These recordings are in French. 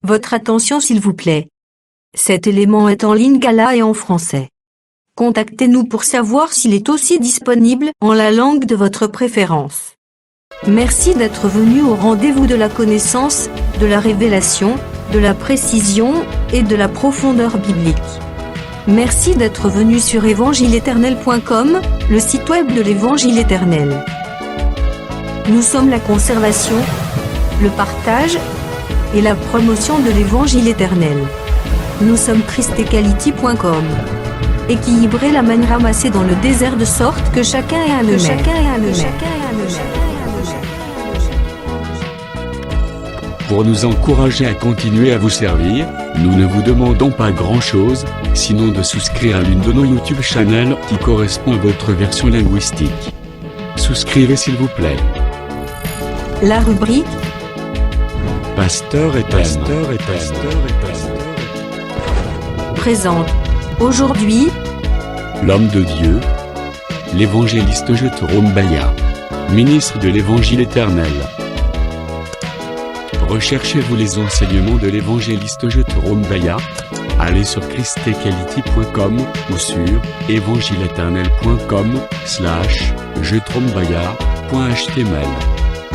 Votre attention s'il vous plaît. Cet élément est en lingala et en français. Contactez-nous pour savoir s'il est aussi disponible en la langue de votre préférence. Merci d'être venu au rendez-vous de la connaissance, de la révélation, de la précision et de la profondeur biblique. Merci d'être venu sur évangileéternel.com, le site web de l'Évangile éternel. Nous sommes la conservation, le partage et la promotion de l'Évangile éternel. Nous sommes christequality.com. Équilibrer la manne ramassée dans le désert de sorte que chacun ait un le Pour nous encourager à continuer à vous servir, nous ne vous demandons pas grand-chose, sinon de souscrire à l'une de nos YouTube channels qui correspond à votre version linguistique. Souscrivez s'il vous plaît. La rubrique Pasteur et thème. présente. Aujourd'hui, L'homme de Dieu, l'évangéliste Jethro Mbaya, ministre de l'Évangile éternel. Recherchez-vous les enseignements de l'évangéliste Jethro Mbaya? Allez sur christequality.com ou sur evangileeternel.com/jethrombaya.html.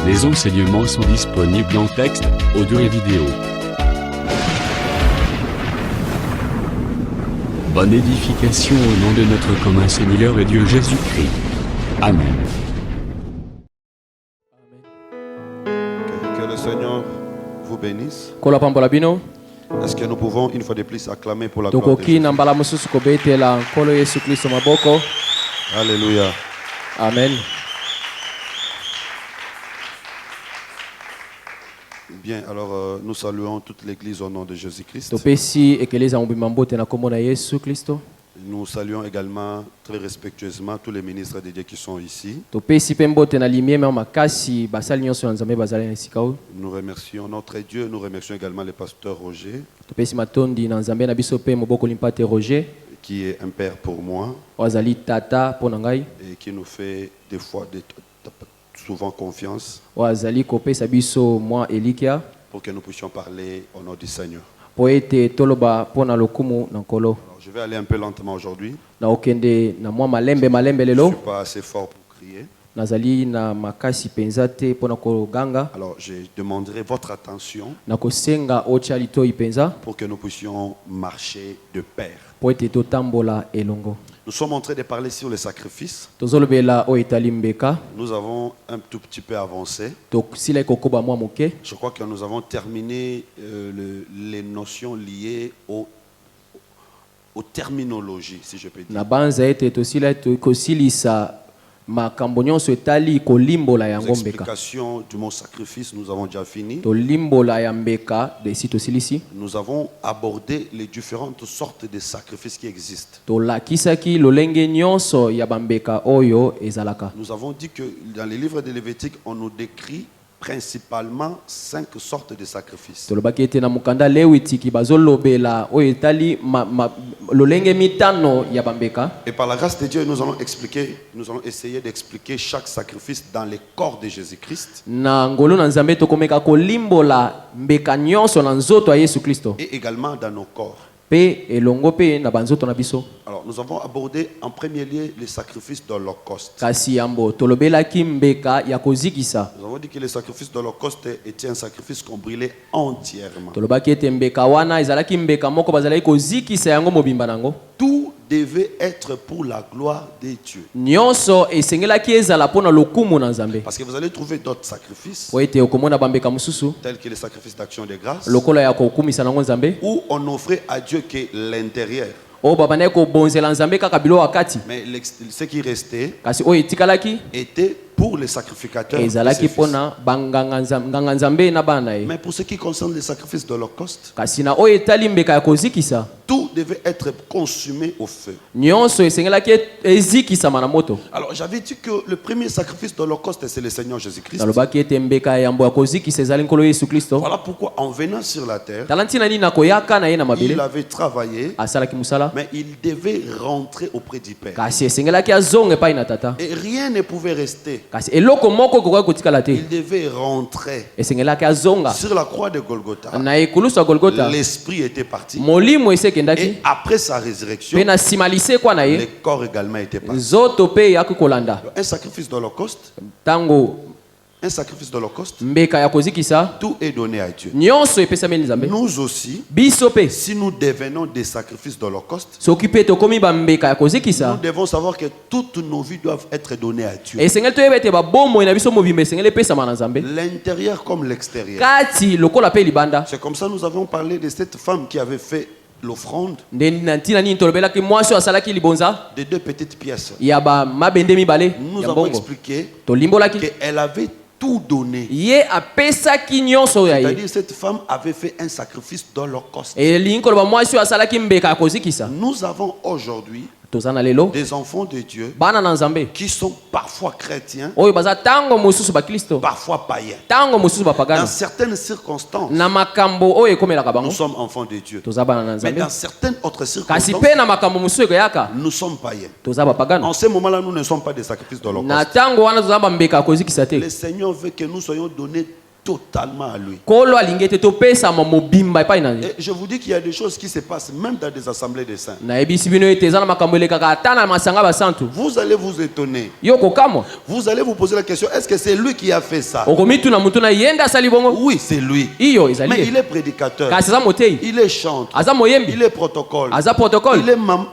Les enseignements sont disponibles en texte, audio et vidéo. Bonne édification au nom de notre commun Seigneur et Dieu Jésus-Christ. Amen. Que le Seigneur vous bénisse. Kola pambola bino Est-ce que nous pouvons une fois de plus acclamer pour la gloire de tokoki Jésus? na mbala mosusu kobetela nkolo Yesu Kristo maboko. Alléluia. Amen. Bien, alors nous saluons toute l'église au nom de Jésus-Christ. Topesi ekeleza mobimba mbote na kombo na Yesu Kristo. Nous saluons également très respectueusement tous les ministres de Dieu qui sont ici. Topesi pe mbote na limie me makasi basali nyonso na Nzambe bazali na esika oyo. Nous remercions notre Dieu, nous remercions également le pasteur Roger, Topesi matondi na Nzambe na biso pe moboko limpate Roger qui est un père pour moi wazali tata po na ngai et qui nous fait des fois souvent confiance wazali kopesa biso mwa elikia pour que nous puissions parler au nom du Seigneur. po ete toloba po na lokumu na nkolo. Alors, je vais aller un peu lentement aujourd'hui. Na okende na mwa malembe Je lelo ne suis pas assez fort pour crier. nazali na makasi penza te po na koganga. Alors, je demanderai votre attention Na kosenga otya litoi penza pour que nous puissions marcher de pair. po ete totambola elongo. Nous sommes en train de parler sur les sacrifices. Tozolobela oyo etali mbeka Nous avons un tout petit peu avancé. tosila ekokoba mwa moke. Je crois que nous avons terminé les notions liées aux terminologies, si je peux dire. Na banza ete tosila kosilisa makambo nyonso etali kolimbola Les yango mbeka. explications du mot sacrifice, nous avons déjà fini. Tolimbola ya mbeka desi tosilisi. Nous avons abordé les différentes sortes de sacrifices qui existent. Tolakisaki lolenge nyonso ya bambeka oyo ezalaka. Nous avons dit que dans les livres de Lévitique, on nous décrit principalement 5 sortes de sacrifices. Tolobaki ete na mukanda lewitiki bazolobela oyo etali lolenge mitano ya bambeka. Et par la grâce de Dieu, nous allons essayer d'expliquer chaque sacrifice dans le corps de Jésus-Christ Na ngolo na Nzambe tokomeka kolimbola mbeka nyonso na nzoto ya Yesu Kristo. et également dans nos corps. Pe elongo pe na banzoto na biso. Alors, nous avons abordé en premier lieu les sacrifices d'Holocauste. Kasi yambo tolobelaki mbeka ya kozikisa. Nous avons dit que les sacrifices d'Holocauste étaient un sacrifice qu'on brûlait entièrement. Tolobaki ete mbeka wana ezalaki mbeka moko bazalaki kozikisa yango mobimba nango. Tout devait être pour la gloire de Dieu. Nyonso esengelaki ezala pona lokumu na Nzambe. Parce que vous allez trouver d'autres sacrifices, Po ete okomona bambeka mususu tels que les sacrifices d'action de grâce, lokola ya kokumisa nango Nzambe. où on offrait à Dieu que l'intérieur. O babane ko bonzela Nzambe kaka bilo wakati. Mais ce qui restait Kasi o etikalaki était pour les sacrificateurs. et ezalaki ses fils. pona nganga Nzambe na bana ye. Mais pour ce qui concerne les sacrifices d'Holocauste, Kasi na o etali mbeka ya kozikisa. tout devait être consumé au feu. Nyonso esengelaki ezikisama na moto. Alors j'avais dit que le premier sacrifice d'Holocauste, c'est le Seigneur Jésus-Christ. Nalobaki ete mbeka yambo ya kozikisa ezali nkolo Yesu Kristo. Voilà pourquoi en venant sur la terre, Talantina nini na koyaka na ye na il mabele avait travaillé, asalaki musala. mais il devait rentrer auprès du Père. Kasi esengelaki azonge epai na tata. Et rien ne pouvait rester kasi eloko moko kokoka kotikala te Il devait rentrer esengelaki azonga sur la croix de Golgotha. na ekulusu ya Golgotha. L'esprit était parti. Molimo ese ekendaki Et après sa résurrection, mpe na nsima lisekwa na le ye corps également était parti. nzoto mpe eyaki kolanda. Un sacrifice d'holocauste, Ntango un sacrifice d'holocauste, mbeka ya kozikisa tout est donné à Dieu. nyonso epesameli nzambe. Nous aussi, Biso mpe si nous devenons des sacrifices d'holocauste, soki mpe tokomi bambeka ya nous kozikisa devons savoir que toutes nos vies doivent être données à Dieu. esengeli toyeba ete babomoi na biso mobimba esengeli epesama na nzambe L'intérieur comme l'extérieur. kati lokola mpe libanda. C'est comme ça que nous avons parlé de cette femme qui avait fait l'offrande nde na ntina nini tolobelaki mwasi oyo asalaki libonza de 2 petites pièces. ya bamabende mibale Nous ya avons mbongo. expliqué Tolimbolaki qu'elle avait tout donné. ye apesaki nyonso oyo ya ye. C'est-à-dire cette femme avait fait un sacrifice d'holocauste. elingi koloba mwasi oyo asalaki mbeka ya kozikisa. Nous avons aujourd'hui toza na lelo des enfants de Dieu bana na nzambe qui sont parfois chrétiens, oyo baza ntango mosusu baklisto parfois païens. ntango mosusu Dans bapagano certaines circonstances, na makambo oyo ekomelaka bango nous sommes enfants de Dieu. toza bana na Mais nzambe dans certaines autres kasi circonstances, mpe na makambo mosusu ekoyaka nous sommes païens. toza bapagano. En ce moment-là, nous ne sommes pas des sacrifices na d'holocauste. ntango wana toza bambeka ya kozikisa te. Le Seigneur veut que nous soyons donnés totalement à lui. kolo alingi ete topesama mobimba epai na ye. Et je vous dis qu'il y a des choses qui se passent même dans des assemblées de saints. nayebisi bino ete eza na makambo elekaka ata na masanga basantu. Vous allez vous étonner. yo kokamwa Vous allez vous poser la question, est-ce que c'est lui qui a fait ça? okomituna mutu na ye nde asali bongo. Oui, c'est lui. iyo ezali Mais ye. il est prédicateur. kasi aza motei Il est chanteur. aza moyembi Il est protocole. aza protocole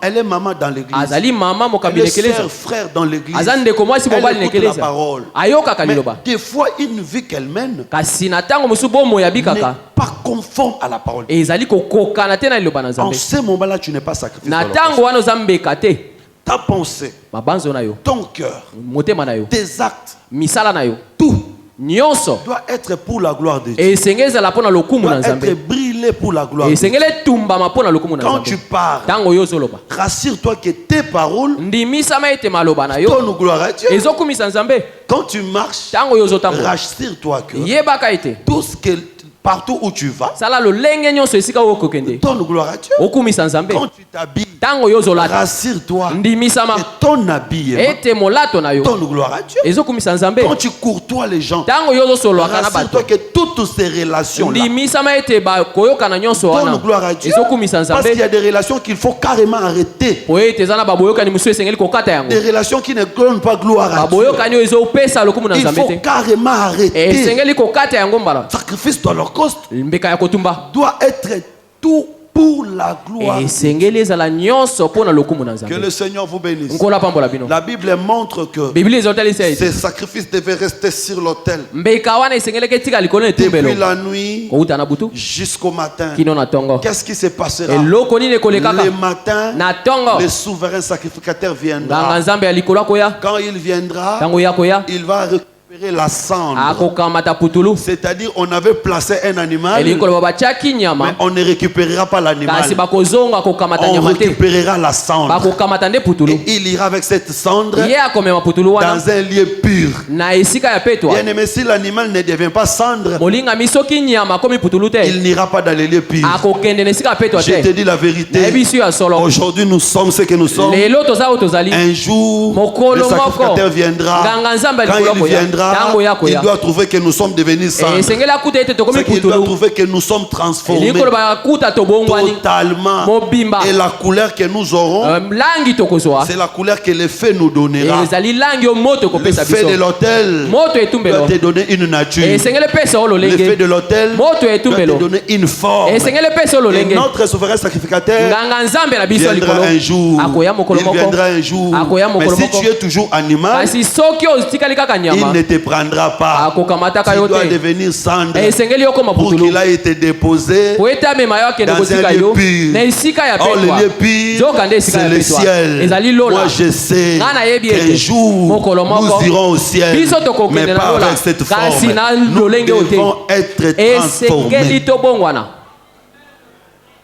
Elle est maman dans l'église. azali mama Elle mokambi est lekeleza sœur, frère dans l'église. aza ndeko mwasi Elle mobali écoute la lekeleza parole. ayokaka Mais liloba. des fois, une vie qu'elle mène kasi na ntango mosusu bomoi n'est abikaka pas conforme à la parole. ezali kokokana te na liloba na En nzambe. ce moment-là, tu n'es pas sacrifié. na ntango wana oza mbeka te Ta pensée, mabanzo na yo ton cœur, motema na yo tes actes, misala na yo tout nyonso doit être pour la gloire de Dieu. esengeli ezala mpo na lokumu na Doit nzambe. être brûlé pour la gloire de Dieu. esengeli etumbama mpo na lokumu na Quand tu nzambe. parles, ntango yo ozoloba rassure-toi que tes paroles ndimisama ete maloba na yo donnent gloire à Dieu. ezokumisa nzambe. Quand tu marches, ntango yo ozotambola rassure-toi que yebaka ete tout ce que partout où tu vas sala lolenge nyonso esika oyo okokende donne gloire à Dieu. okumisa nzambe. Quand tu t'habilles, ntango yo ozolata rassure-toi ndimisama que ton habillement ete molato na yo donne gloire à Dieu. ezokumisa nzambe. Quand tu courtois les gens, ntango yo ozosololaka na bato rassure-toi que toutes ces relations-là ndimisama ete bakoyokana nyonso donnent wana gloire à Dieu. ezokumisa Parce qu'il y nzambe. a des relations qu'il faut carrément arrêter. po ete eza na baboyokani mosusu esengeli kokata yango. Des relations qui ne donnent pas gloire à Dieu. baboyokani oyo ezopesa lokumu na Il nzambe faut te carrément arrêter. esengeli kokata yango mbala. Sacrifice d'holocauste mbeka ya kotumba doit être tout pour la gloire. esengeli ezala nyonso mpo na lokumu na Que nzambe. le Seigneur vous bénisse. nkola pambola bino. La Bible montre que biblia ezotalisa ete ces sacrifices devaient rester sur l'autel mbeka wana esengeleki etika likolo na depuis etumbelo la nuit kouta na butu jusqu'au matin. kino na ntongo. Qu'est-ce qui se passera? eloko nini ekolekaka Le matin, na ntongo le souverain sacrificateur nganga viendra. nzambe ya likolo akoya. Quand il viendra, ntango ye akoya il va récupérer la cendre. akokamata putulu. C'est-à-dire, on avait placé un animal, elingi koloba batiaki mais nyama on ne récupérera pas l'animal. kasi bakozonga kokamata On nyama te récupérera la cendre. bakokamata nde putulu. Et il ira avec cette cendre ye akomema putulu wana dans un lieu pur. na esika ya petwa. Bien aimé, si l'animal ne devient pas cendre, molingami soki nyama akomi putulu te il n'ira pas dans les lieux purs. akokende na esika ya petwa Je te te. dis la vérité. nayebi ya solo Aujourd'hui, nous sommes ce que nous sommes. lelo toza oyo tozali. Un jour, Mokolo le sacrificateur moko. viendra. nganga nzambe Quand alikolo il akoya. viendra, ntango ye akoya. il doit trouver que nous sommes devenus cendres. esengeli akuta ete tokomi C'est qu'il doit putulu. trouver que nous sommes transformés elingi koloba akuta tobongwani totalement. mobimba. Et la couleur que nous aurons, langi tokozwa c'est la couleur que le feu nous donnera. ezali langi yo moto Le ekopesa feu de biso. l'autel moto doit etumbelo te donner une nature. esengeli epesa yo Le feu lolenge. de l'autel moto doit te etumbelo donner une forme. esengeli epesa yo Et lolenge. notre souverain sacrificateur nganga nzambe na biso ya viendra likolo un jour. akoya mokolo Il moko. viendra un jour. Akoya Mais mokolo si moko. tu es toujours animal, kasi soki otikali kaka il nyama ne te prendra pas. akokamataka yo Tu dois te. devenir cendre esengeli yo koma pour putulu qu'il a été déposé po ete amema yo akende dans kotika un lieu yo pur. na esika ya Or, le petwa. lieu pur, zoka nde esika c'est ya le petwa. ciel. ezali lola. Moi, je sais Nga nayebi qu'un ete jour, mokolo moko nous irons au ciel, biso tokokende mais na pas lola avec cette kasi forme. na Nous lolenge oyo te. devons être esengeli transformés. tobongwana.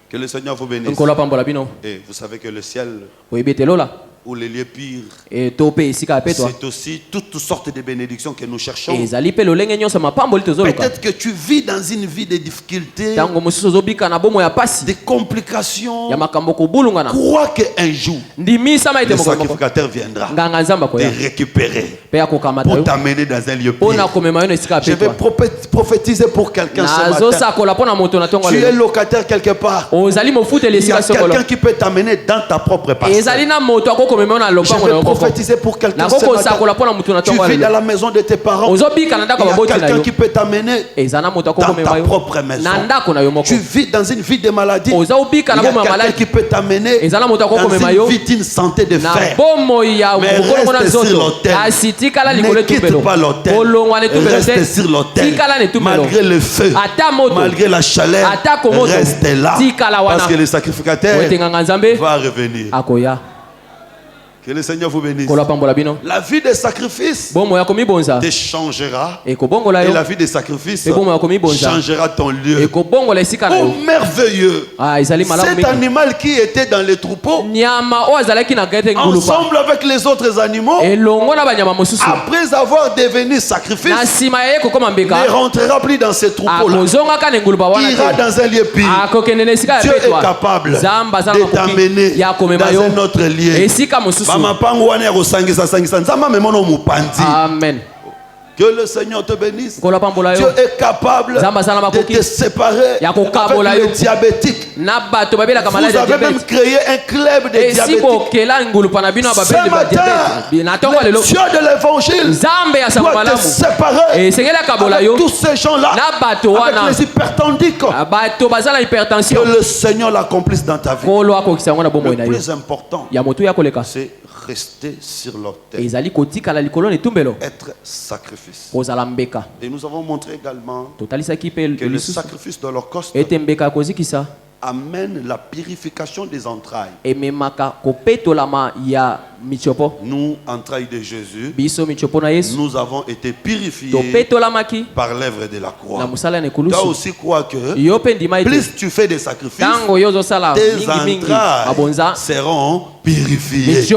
Que le Seigneur vous bénisse. nkolo apambola bino Et vous savez que le ciel oyebi ete lola ou les lieux purs, to mpe esika ya petwa c'est aussi toutes sortes de bénédictions que nous cherchons. ezali mpe lolenge nyonso mapamboli tozoluka. Peut-être que tu vis dans une vie de difficultés, ntango mosusu ozobika na bomo ya pasi de complications. ya makambo kobulungana. Crois qu'un jour, ndimisama ete le mokolo moko sacrificateur viendra nganga nzambe te akoya récupérer. pour t'amener dans un lieu pire. Je vais prophétiser pour quelqu'un ce matin. Tu es locataire quelque part. Il y a quelqu'un qui peut t'amener dans ta propre parcelle. Je vais prophétiser pour quelqu'un ce matin. Tu vis dans la maison de tes parents. Il y a quelqu'un qui peut t'amener dans ta propre maison. Tu vis dans une vie de maladie. Il y a quelqu'un qui peut t'amener dans une vie d'une santé de fer. Mais reste sur l'autel. Ne quitte pas l'autel. Reste sur l'autel. Malgré le feu, malgré la chaleur, reste là. Parce que le sacrificateur va revenir. Que le Seigneur vous bénisse. La vie des sacrifices te changera. Et la vie des sacrifices changera ton lieu. Oh merveilleux. Cet animal qui était dans les troupeaux, ensemble avec les autres animaux, après avoir devenu sacrifice, ne rentrera plus dans ces troupeaux-là. Il ira dans un lieu pire. Dieu est capable de t'amener dans un autre lieu. Amen. Que le Seigneur te bénisse. Dieu est capable de te séparer avec les diabétiques. Vous avez même créé un club de diabétiques. Ce matin, le Dieu de l'évangile doit te séparer avec tous ces gens-là, avec les hypertendiques. Que le Seigneur l'accomplisse dans ta vie. Le plus important, c'est rester sur l'autel. Être sacrifice. Et nous avons montré également que le sacrifice de l'Holocauste amène la purification des entrailles. Nous, entrailles de Jésus, nous avons été purifiés par l'œuvre de la croix. Toi aussi crois que plus tu fais des sacrifices, tes entrailles seront purifiées. Et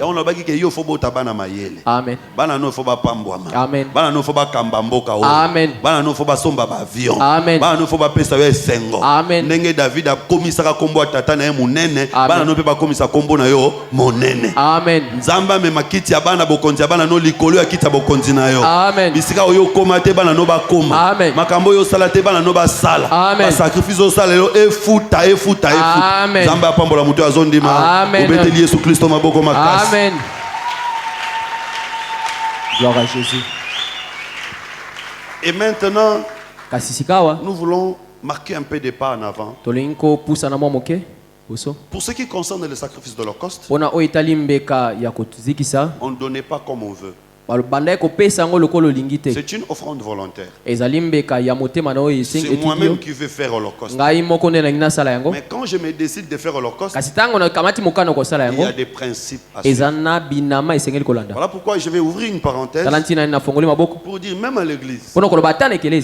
on a dit que il faut bana mayele. Amen. Bana no faut ba pambwama. Amen. Bana no faut ba kambamboka o. Amen. Bana no faut ba somba ba avion. Amen. Bana no faut ba pesa we sengo. Amen. Ndenge David a komisaka kombo tata na ye munene, bana no pe ba komisa kombo na yo monene. Amen. Nzamba me makiti ya bana bokonzi ya bana no likolo ya kiti ya bokonzi na yo. Amen. Bisika oyo koma te bana no ba koma. Amen. Makambo yo sala te bana no ba sala. Amen. Ba sacrifice o sala yo efuta. Amen. Nzamba pambola muto azondima. Amen. Obeteli Yesu Kristo maboko makasi. Amen. Gloire à Jésus. Et maintenant, nous voulons marquer un peu de pas en avant. Pour ce qui concerne le sacrifice de l'Holocauste, on ne donnait pas comme on veut. C'est une offrande volontaire. C'est moi-même qui vais faire l'Holocauste. Mais quand je me décide de faire l'Holocauste, il y a des principes à suivre. Voilà pourquoi je vais ouvrir une parenthèse pour dire même à l'église,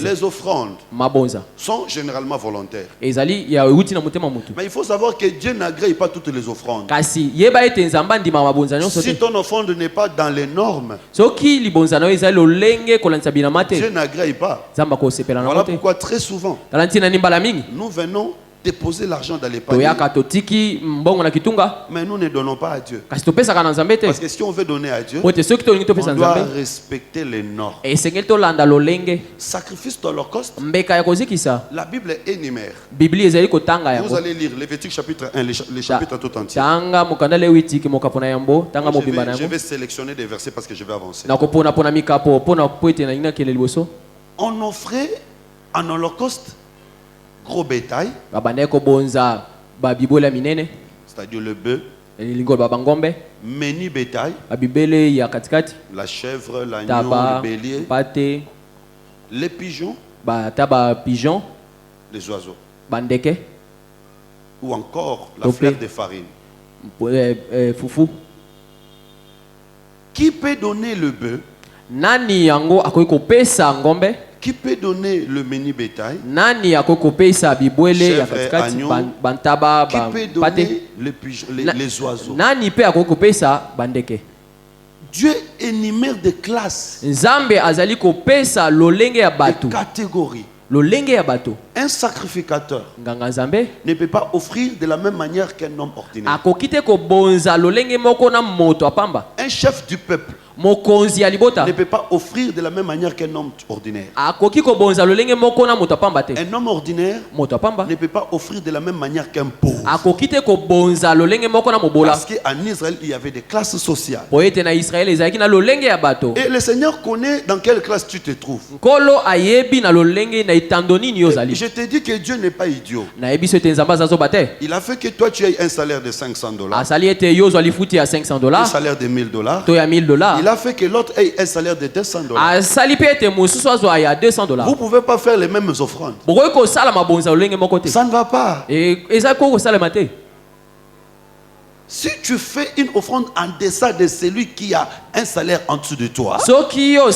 les offrandes sont généralement volontaires. Mais il faut savoir que Dieu n'agrée pas toutes les offrandes. Si ton offrande n'est pas dans les normes, Dieu n'agrée pas. Voilà pourquoi très souvent nous venons déposer l'argent dans les paniers, mais nous ne donnons pas à Dieu. Parce que si on veut donner à Dieu, on doit respecter les normes. Sacrifice de l'Holocauste, la Bible énumère. Vous allez lire Lévitique chapitre 1, les chapitres tout entiers. Je vais sélectionner des versets parce que je vais avancer. On offrait en holocauste gros bétail, c'est-à-dire le bœuf, menu bétail, la chèvre, l'agneau, le bélier, les pigeons, les oiseaux, ou encore la fleur de farine. Qui peut donner le bœuf? Qui peut donner le menu bétail? Chèvre, agneau. Qui peut donner les oiseaux? Dieu énumère des classes, des catégories. Un sacrificateur ne peut pas offrir de la même manière qu'un homme ordinaire. Un chef du peuple ne peut pas offrir de la même manière qu'un homme ordinaire. Un homme ordinaire ne peut pas offrir de la même manière qu'un pauvre. Parce qu'en Israël, il y avait des classes sociales. Et le Seigneur connaît dans quelle classe tu te trouves. Je te dis que Dieu n'est pas idiot. Il a fait que toi tu aies un salaire de $500, un salaire de $1000. Il a fait que l'autre ait un salaire de $200. Vous ne pouvez pas faire les mêmes offrandes. Ça ne va pas. Si tu fais une offrande en deçà de celui qui a un salaire en dessous de toi, celui-là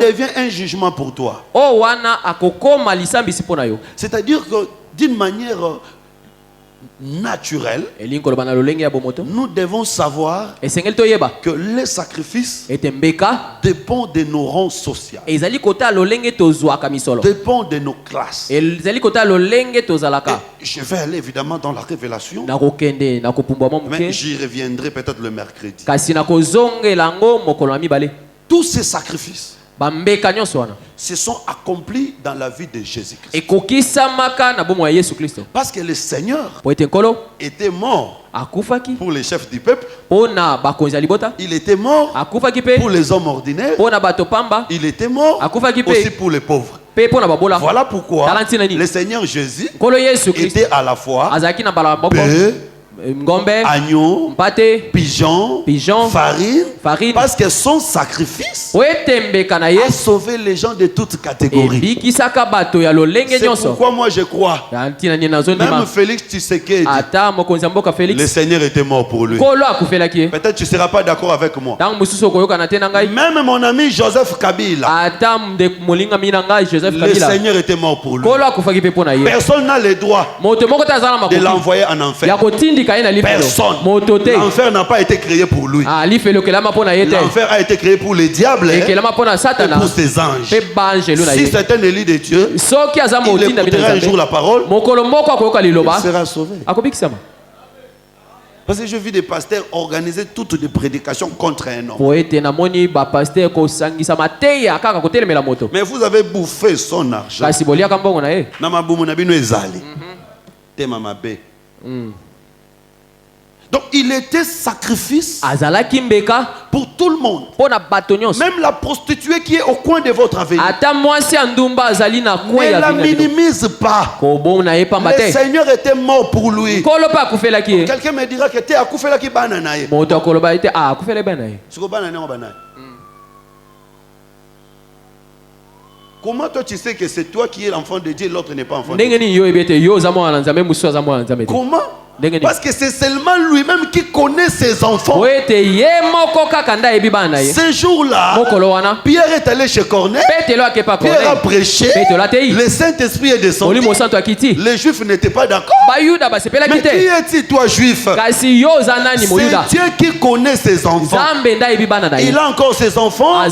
devient un jugement pour toi. C'est-à-dire que d'une manière naturelle, nous devons savoir que les sacrifices dépendent de nos rangs sociaux, dépendent de nos classes. Et je vais aller évidemment dans la révélation, mais j'y reviendrai peut-être le mercredi. Tous ces sacrifices se sont accomplis dans la vie de Jésus-Christ. Parce que le Seigneur était mort pour les chefs du peuple. Il était mort pour les hommes ordinaires. Il était mort aussi pour les pauvres. Voilà pourquoi le Seigneur Jésus était à la fois ngombe, agneau, pigeon, farine, parce que son sacrifice a sauvé les gens de toutes catégories. C'est pourquoi moi je crois, même Félix Tshisekedi, le Seigneur était mort pour lui. Peut-être tu ne seras pas d'accord avec moi. Même mon ami Joseph Kabila, le Seigneur était mort pour lui. Personne n'a le droit de l'envoyer en enfer. Personne. L'enfer n'a pas été créé pour lui. L'enfer a été créé pour les diables et pour ses anges. Si c'est un élu de Dieu, il écoutera un jour la parole, il sera sauvé. Parce que je vis des pasteurs organiser toutes les prédications contre un homme. Mais vous avez bouffé son argent. Donc il était sacrifice pour tout le monde. Même la prostituée qui est au coin de votre avenue, ne la minimise pas. Le Seigneur était mort pour lui. Quelqu'un me dira que tu es à Koufelaki Bananaye. Comment toi tu sais que c'est toi qui es l'enfant de Dieu et l'autre n'est pas enfant de Dieu? Comment? Parce que c'est seulement lui-même qui connaît ses enfants. Ce jour-là, Pierre est allé chez Corneille. Pierre a prêché. Le Saint-Esprit est descendu. Les Juifs n'étaient pas d'accord. Mais qui es-tu, toi, Juif? C'est Dieu qui connaît ses enfants. Il a encore ses enfants,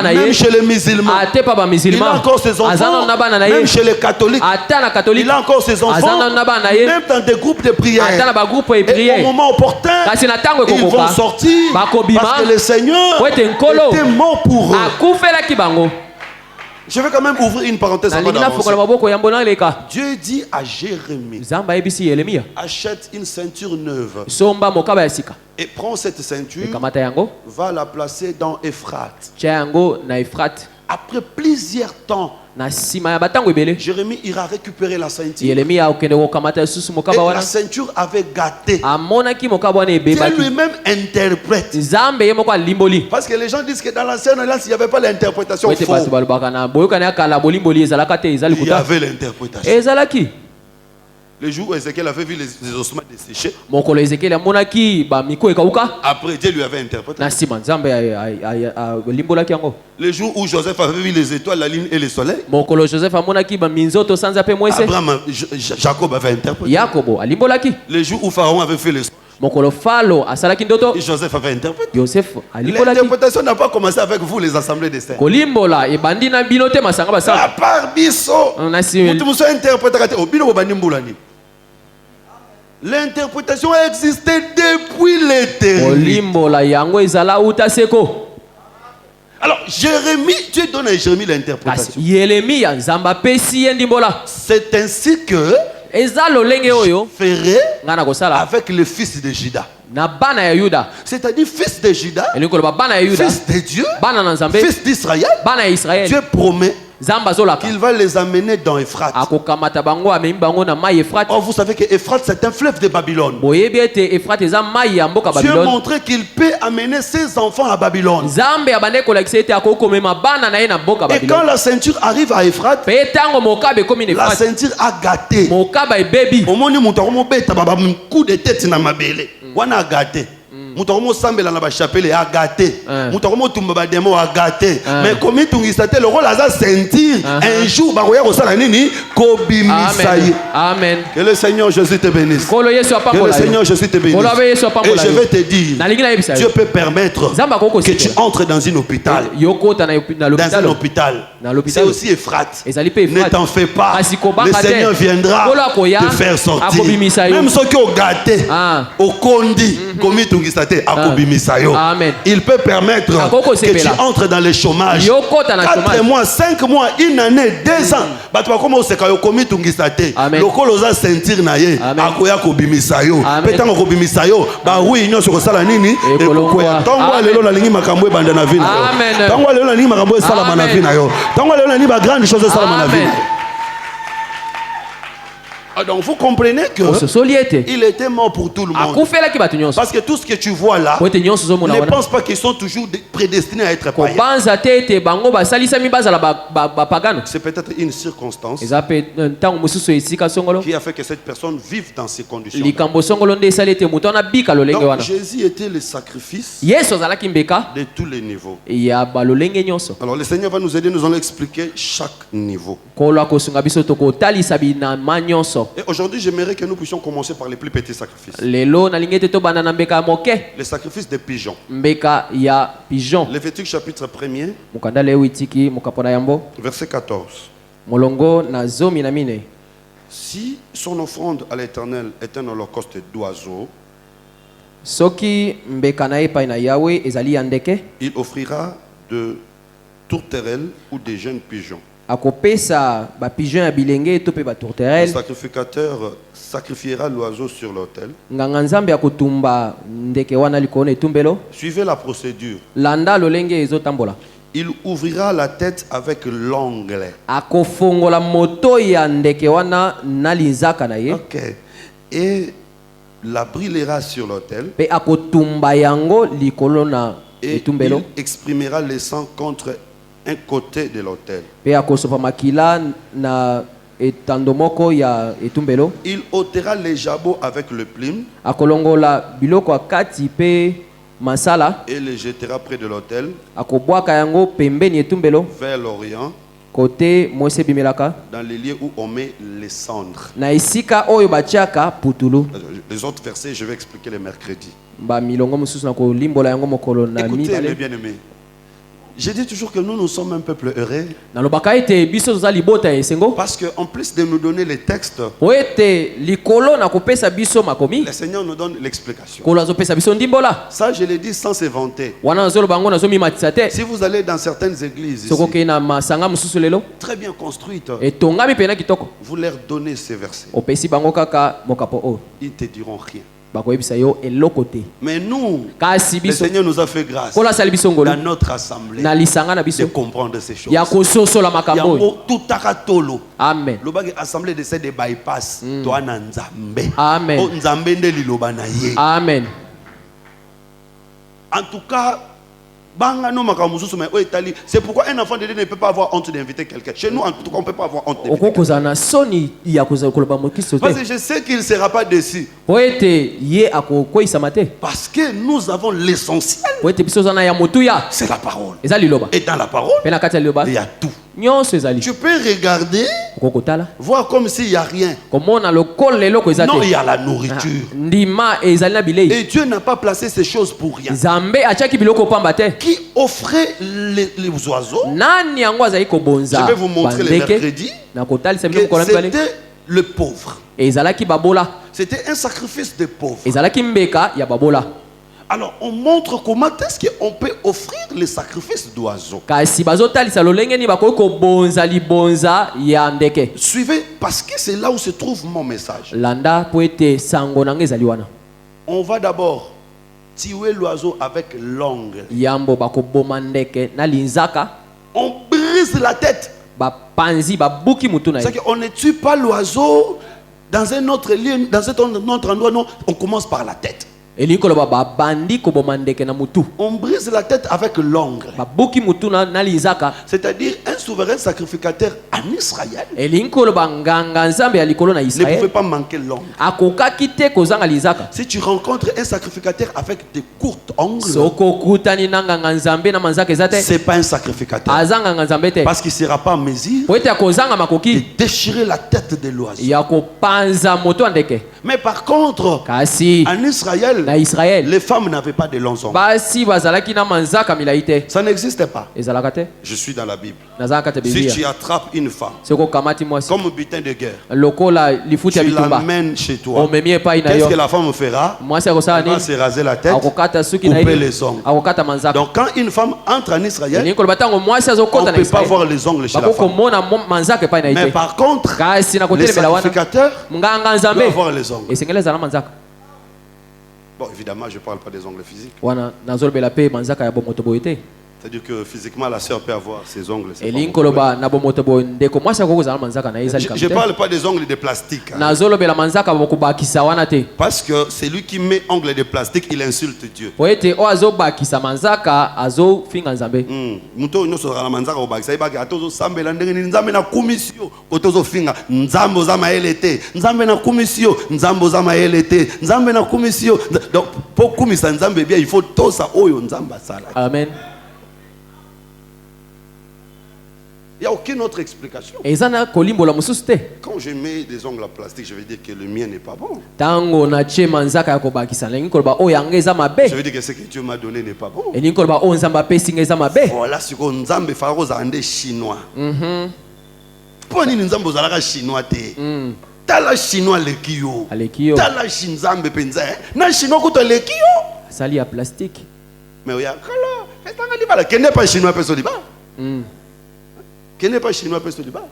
même chez les musulmans. Il a encore ses enfants, même chez les catholiques. Il a encore ses enfants, même dans des groupes de prière. Et au moment opportun, ils vont sortir parce que le Seigneur était mort pour eux. Je vais quand même ouvrir une parenthèse avant d'avancer. Dieu dit à Jérémie, achète une ceinture neuve et prends cette ceinture, va la placer dans Ephrate. Après plusieurs temps, Jérémie ira récupérer la ceinture. Et la ceinture avait gâté. Dieu lui-même interprète. Parce que les gens disent que dans l'ancienne alliance, il n'y avait pas l'interprétation fausse. Il y avait l'interprétation. Le jour où Ézéchiel avait vu les ossements desséchés, après Dieu lui avait interprété. Le jour où Joseph avait vu les étoiles, la lune et le soleil, Abraham, Jacob avait interprété. Le jour où Pharaon avait fait le Joseph avait interprété. L'interprétation n'a pas commencé avec vous, les assemblées des saints. À part biso, l'interprétation a existé depuis l'éternité. Alors, Jérémie, Dieu donne à Jérémie l'interprétation. C'est ainsi que je ferai avec le fils de Juda. C'est-à-dire fils de Juda, fils de Dieu, fils d'Israël. Dieu promet qu'il va les amener dans Euphrate. Or, vous savez que Euphrate, c'est un fleuve de Babylone. Dieu montrait qu'il peut amener ses enfants à Babylone. Et quand la ceinture arrive à Euphrate, la ceinture a gâté. Au moment où un coup de tête dans ma belle, on a gâté. Mutoromo sambela na ba chapelle a gâté. Mutoromo tumba ba démon a gâté. Mais comme tungisa le rôle aza sentir un jour ba roya ko sala nini ko bimisaye. Amen. Que le Seigneur Jésus te bénisse. Que le Seigneur Jésus te bénisse. Et je vais te dire, Dieu peut permettre que tu entres dans un hôpital. Dans un hôpital. C'est aussi Euphrate. Ne t'en fais pas. Le Seigneur viendra te faire sortir. Même ceux qui ont gâté, au kondi, comme tungisa Amen. Il peut permettre que tu entres dans le chômage. 4 mois, 5 mois, 1 année, 2 ans. Donc vous comprenez que il était mort pour tout le monde. Parce que tout ce que tu vois là, ne pense pas qu'ils sont toujours prédestinés à être païens. C'est peut-être une circonstance qui a fait que cette personne vive dans ces conditions. Donc Jésus était le sacrifice de tous les niveaux. Alors le Seigneur va nous aider, nous allons expliquer chaque niveau. Et aujourd'hui, j'aimerais que nous puissions commencer par les plus petits sacrifices. Les sacrifices des pigeons. Lévitique chapitre 1er, verset 14. Si son offrande à l'Éternel est un holocauste d'oiseaux, il offrira de tourterelles ou des jeunes pigeons. Le sacrificateur sacrifiera l'oiseau sur l'autel. Suivez la procédure. Il ouvrira la tête avec l'ongle. Ok. Et la brûlera sur l'autel. Et il exprimera le sang contre un côté de l'autel. Il ôtera les jabots avec le plume et les jettera près de l'autel vers l'Orient, dans les lieux où on met les cendres. Les autres versets, je vais expliquer les mercredis. Écoutez, mes bien-aimés. Je dis toujours que nous sommes un peuple heureux. Parce qu'en plus de nous donner les textes, le Seigneur nous donne l'explication. Ça, je l'ai dit sans se vanter. Si vous allez dans certaines églises ici, très bien construites, vous leur donnez ces versets, ils ne te diront rien. Mais nous, le Seigneur nous a fait grâce dans notre assemblée de comprendre ces choses. Amen. L'assemblée de ces bypass. Amen. Amen. En tout cas, c'est pourquoi un enfant de Dieu ne peut pas avoir honte d'inviter quelqu'un. Chez nous, en tout cas, on ne peut pas avoir honte d'inviter quelqu'un. Parce que je sais qu'il ne sera pas déçu. Parce que nous avons l'essentiel. C'est la parole. Et dans la parole, il y a tout. Tu peux regarder, voir comme s'il n'y a rien. Non, il y a la nourriture. Et Dieu n'a pas placé ces choses pour rien. Qui offrait les oiseaux? Je vais vous montrer le mercredi que c'était le pauvre. C'était un sacrifice de pauvre. Alors, on montre comment est-ce qu'on peut offrir les sacrifices d'oiseaux. Suivez, parce que c'est là où se trouve mon message. On va d'abord tuer l'oiseau avec l'ongle. On brise la tête. C'est qu'on ne tue pas l'oiseau dans un autre lieu, dans un autre endroit. Non, on commence par la tête. On brise la tête avec l'ongle. C'est-à-dire un souverain sacrificateur en Israël ne pouvait pas manquer l'ongle. Si tu rencontres un sacrificateur avec des courtes ongles, c'est pas un sacrificateur, parce qu'il ne sera pas en mesure de déchirer la tête de l'oiseau. Mais par contre, en Israël, les femmes n'avaient pas de longs ongles. Ça n'existait pas. Je suis dans la Bible. Si tu attrapes une femme comme butin de guerre, tu l'amènes chez toi, qu'est-ce que la femme fera? Elle va se raser la tête, couper les ongles. Donc quand une femme entre en Israël, on ne peut pas voir les ongles chez la femme. Mais par contre, les sacrificateurs doivent voir les ongles. Bon, évidemment, je ne parle pas des ongles physiques. C'est-à-dire que physiquement, la sœur peut avoir ses ongles. Je ne parle pas des ongles de plastique. Hein. Parce que celui qui met ongles de plastique, il insulte Dieu. Donc, pour il faut tout ça. Amen. Il n'y a aucune autre explication. Quand je mets des ongles en plastique, je veux dire que le mien n'est pas bon. Je veux dire que ce que Dieu m'a donné n'est pas bon. Voilà ce qu'on Nzambe Pharaon a des Chinois. Pourquoi nous Nzambe aux Chinois? Tala Chinois le kio. Tala Shinzambe penza. Na Chinois koto le kio. Sali à plastique. Mais oui, kala. Qui n'est pas Chinois peut se liba. Qui n'est pas Chinois peut se liba.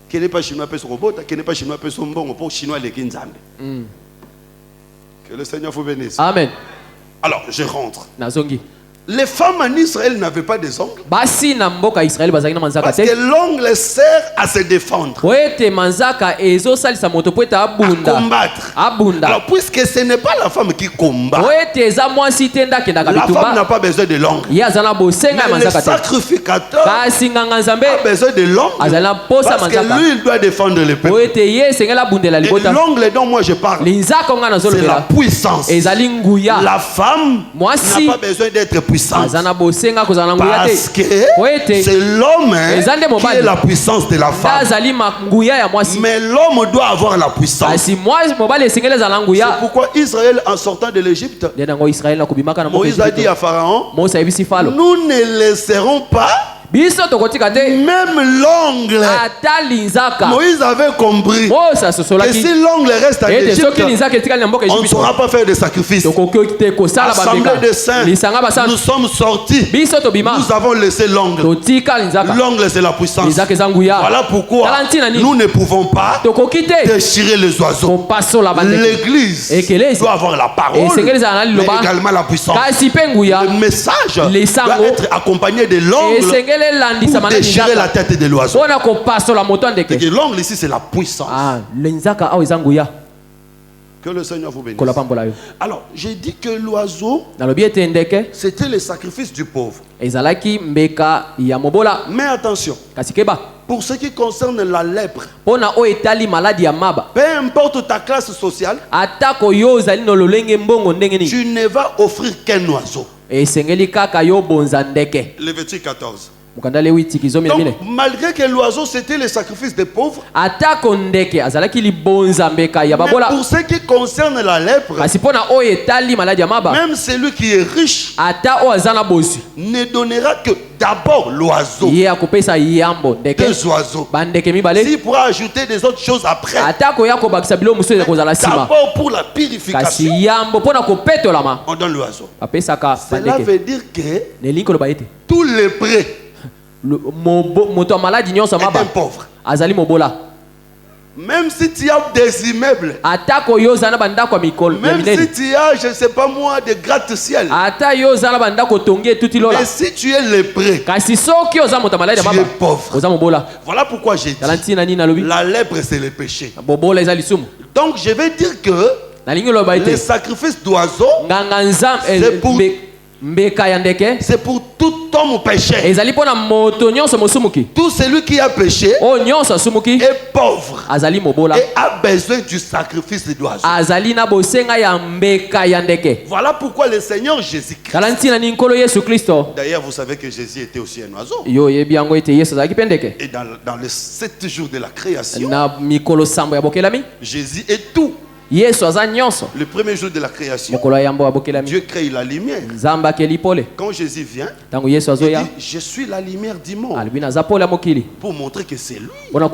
Qui n'est pas Chinois peut se robot. Qui n'est pas Chinois peut se mbongo pour Chinois le kinzambe. Que le Seigneur vous bénisse. Amen. Alors je rentre. Les femmes en Israël n'avaient pas des ongles. Parce que l'ongle sert à se défendre, à combattre. Alors puisque ce n'est pas la femme qui combat, la femme n'a pas besoin de l'ongle. Mais le sacrificateur a besoin de l'ongle, parce que lui il doit défendre le peuple. Et l'ongle dont moi je parle, c'est la puissance. La femme n'a pas besoin d'être puissante. Parce que c'est l'homme qui est la puissance de la femme. Mais l'homme doit avoir la puissance. C'est pourquoi Israël, en sortant de l'Égypte, Moïse a dit à Pharaon, nous ne laisserons pas même l'ongle. Moïse avait compris que si l'ongle reste en Égypte, on ne saura pas faire de sacrifice. Assemblée des saints, nous sommes sortis, nous avons laissé l'ongle. L'ongle c'est la puissance. Voilà pourquoi nous ne pouvons pas déchirer les oiseaux. L'église doit avoir la parole, mais également la puissance. Le message doit être accompagné de l'ongle pour déchirer la tête de l'oiseau. L'ongle ici c'est la puissance. Que le Seigneur vous bénisse. Alors j'ai dit que l'oiseau c'était le sacrifice du pauvre. Mais attention, pour ce qui concerne la lèpre, peu importe ta classe sociale, tu ne vas offrir qu'un oiseau. Lévitique 14. Donc, malgré que l'oiseau c'était le sacrifice des pauvres, mais pour ce qui concerne la lèpre, même celui qui est riche ne donnera que d'abord l'oiseau. 2 oiseaux. S'il pourra ajouter des autres choses après, d'abord pour la purification, on donne l'oiseau. Cela veut dire que tous les prêts est un pauvre. Même si tu as des immeubles, même si tu as, je ne sais pas moi, des gratte-ciel, mais si tu es lépreux, tu es pauvre. Voilà pourquoi j'ai dit la lèpre c'est le péché. Donc je vais dire que les sacrifices d'oiseaux c'est pour tout homme péché. Tout celui qui a péché est pauvre et a besoin du sacrifice d'oiseau. Voilà pourquoi le Seigneur Jésus-Christ. D'ailleurs, vous savez que Jésus était aussi un oiseau. Et dans les 7 jours de la création, Jésus est tout. Le premier jour de la création, Dieu crée la lumière. Quand Jésus vient, il dit je suis la lumière du monde, pour montrer que c'est lui, la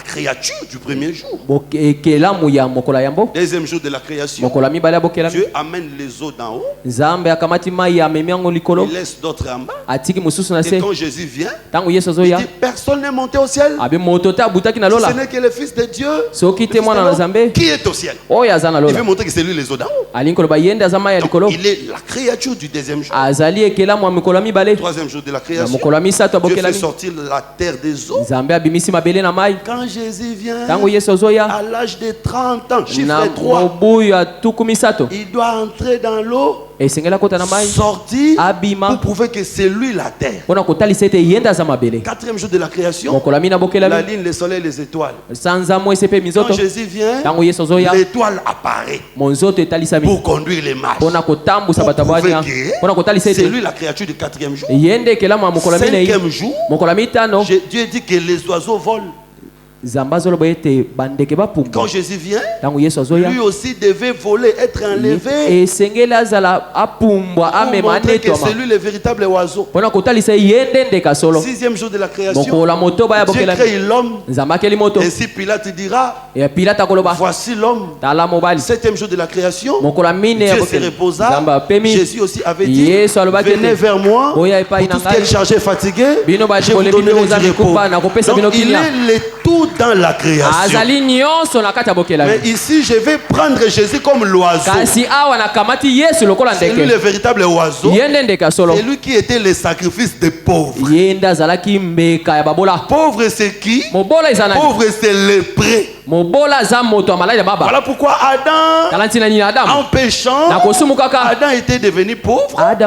créature du premier jour. Deuxième jour de la création, Dieu amène les eaux d'en haut, il laisse d'autres en bas. Et quand Jésus vient, il dit personne n'est monté au ciel, ce n'est que le Fils de Dieu qui est au ciel. Il veut montrer que c'est lui les eaux d'en haut. Donc, il est la créature du deuxième jour. Troisième jour de la création, Dieu fait sortir la terre des eaux. Quand Jésus vient, à l'âge de 30 ans, chiffre 3, il doit entrer dans l'eau, sortir pour prouver que c'est lui la terre. Quatrième jour de la création, la lune, le soleil, les étoiles. Quand Jésus vient, l'étoile apparaît pour conduire les marches, pour prouver que c'est lui la créature du quatrième jour. Cinquième jour, Dieu dit que les oiseaux volent. Quand Jésus vient, lui aussi devait voler, être enlevé, pour montrer que c'est lui le véritable oiseau. Sixième jour de la création, Dieu crée l'homme. Ainsi Pilate dira, voici l'homme. Septième jour de la création, Dieu se reposa. Jésus aussi avait dit, venez vers moi, pour tout ce qui est chargé, fatigué, je vous donnerai du repos. Donc il est le tout dans la création. Mais ici, je vais prendre Jésus comme l'oiseau. C'est lui le véritable oiseau. C'est lui qui était le sacrifice des pauvres. Pauvre c'est qui? Pauvre c'est lépreux. Voilà pourquoi Adam, en péchant, Adam était devenu pauvre parce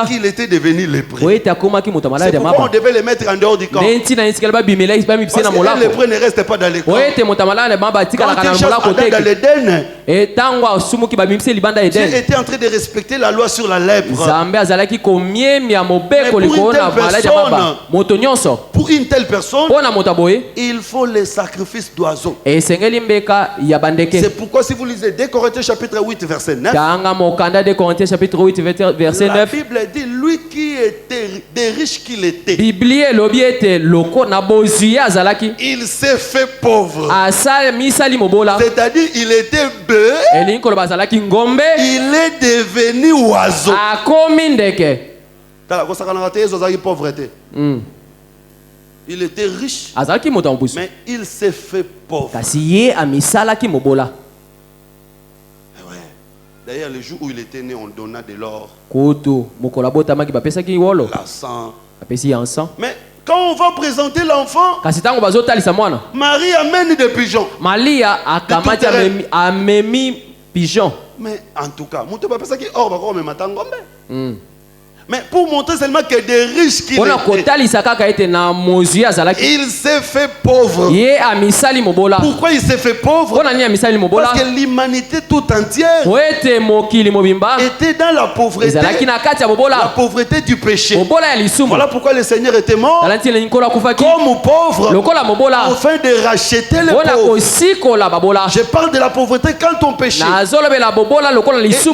qu'il était devenu lépreux. C'est pourquoi on devait le mettre en dehors du camp. Parce que les lépreux ne restent pas dans les camps. Quand il chasse Adam dans l'Éden, Dieu était en train de respecter la loi sur la lèpre. Pour une telle personne, il faut les sacrifices d'oiseaux. C'est pourquoi si vous lisez 2 Corinthiens chapitre 8 verset 9, la Bible dit lui qui était des riches qu'il était, il s'est fait pauvre. C'est-à-dire il était bœuf, il est devenu oiseau. Il était riche, mais il s'est fait pauvre. D'ailleurs, le jour où il était né, on donna de l'or, l'argent. Mais quand on va présenter l'enfant, Marie amène des pigeons. Mais en tout cas, Mais pour montrer seulement que des riches qu'il était, il s'est fait pauvre. Pourquoi il s'est fait pauvre? Parce que l'humanité tout entière était dans la pauvreté. La pauvreté du péché. Voilà pourquoi le Seigneur était mort comme pauvre, afin de racheter les pauvres. Je parle de la pauvreté quand on péchait.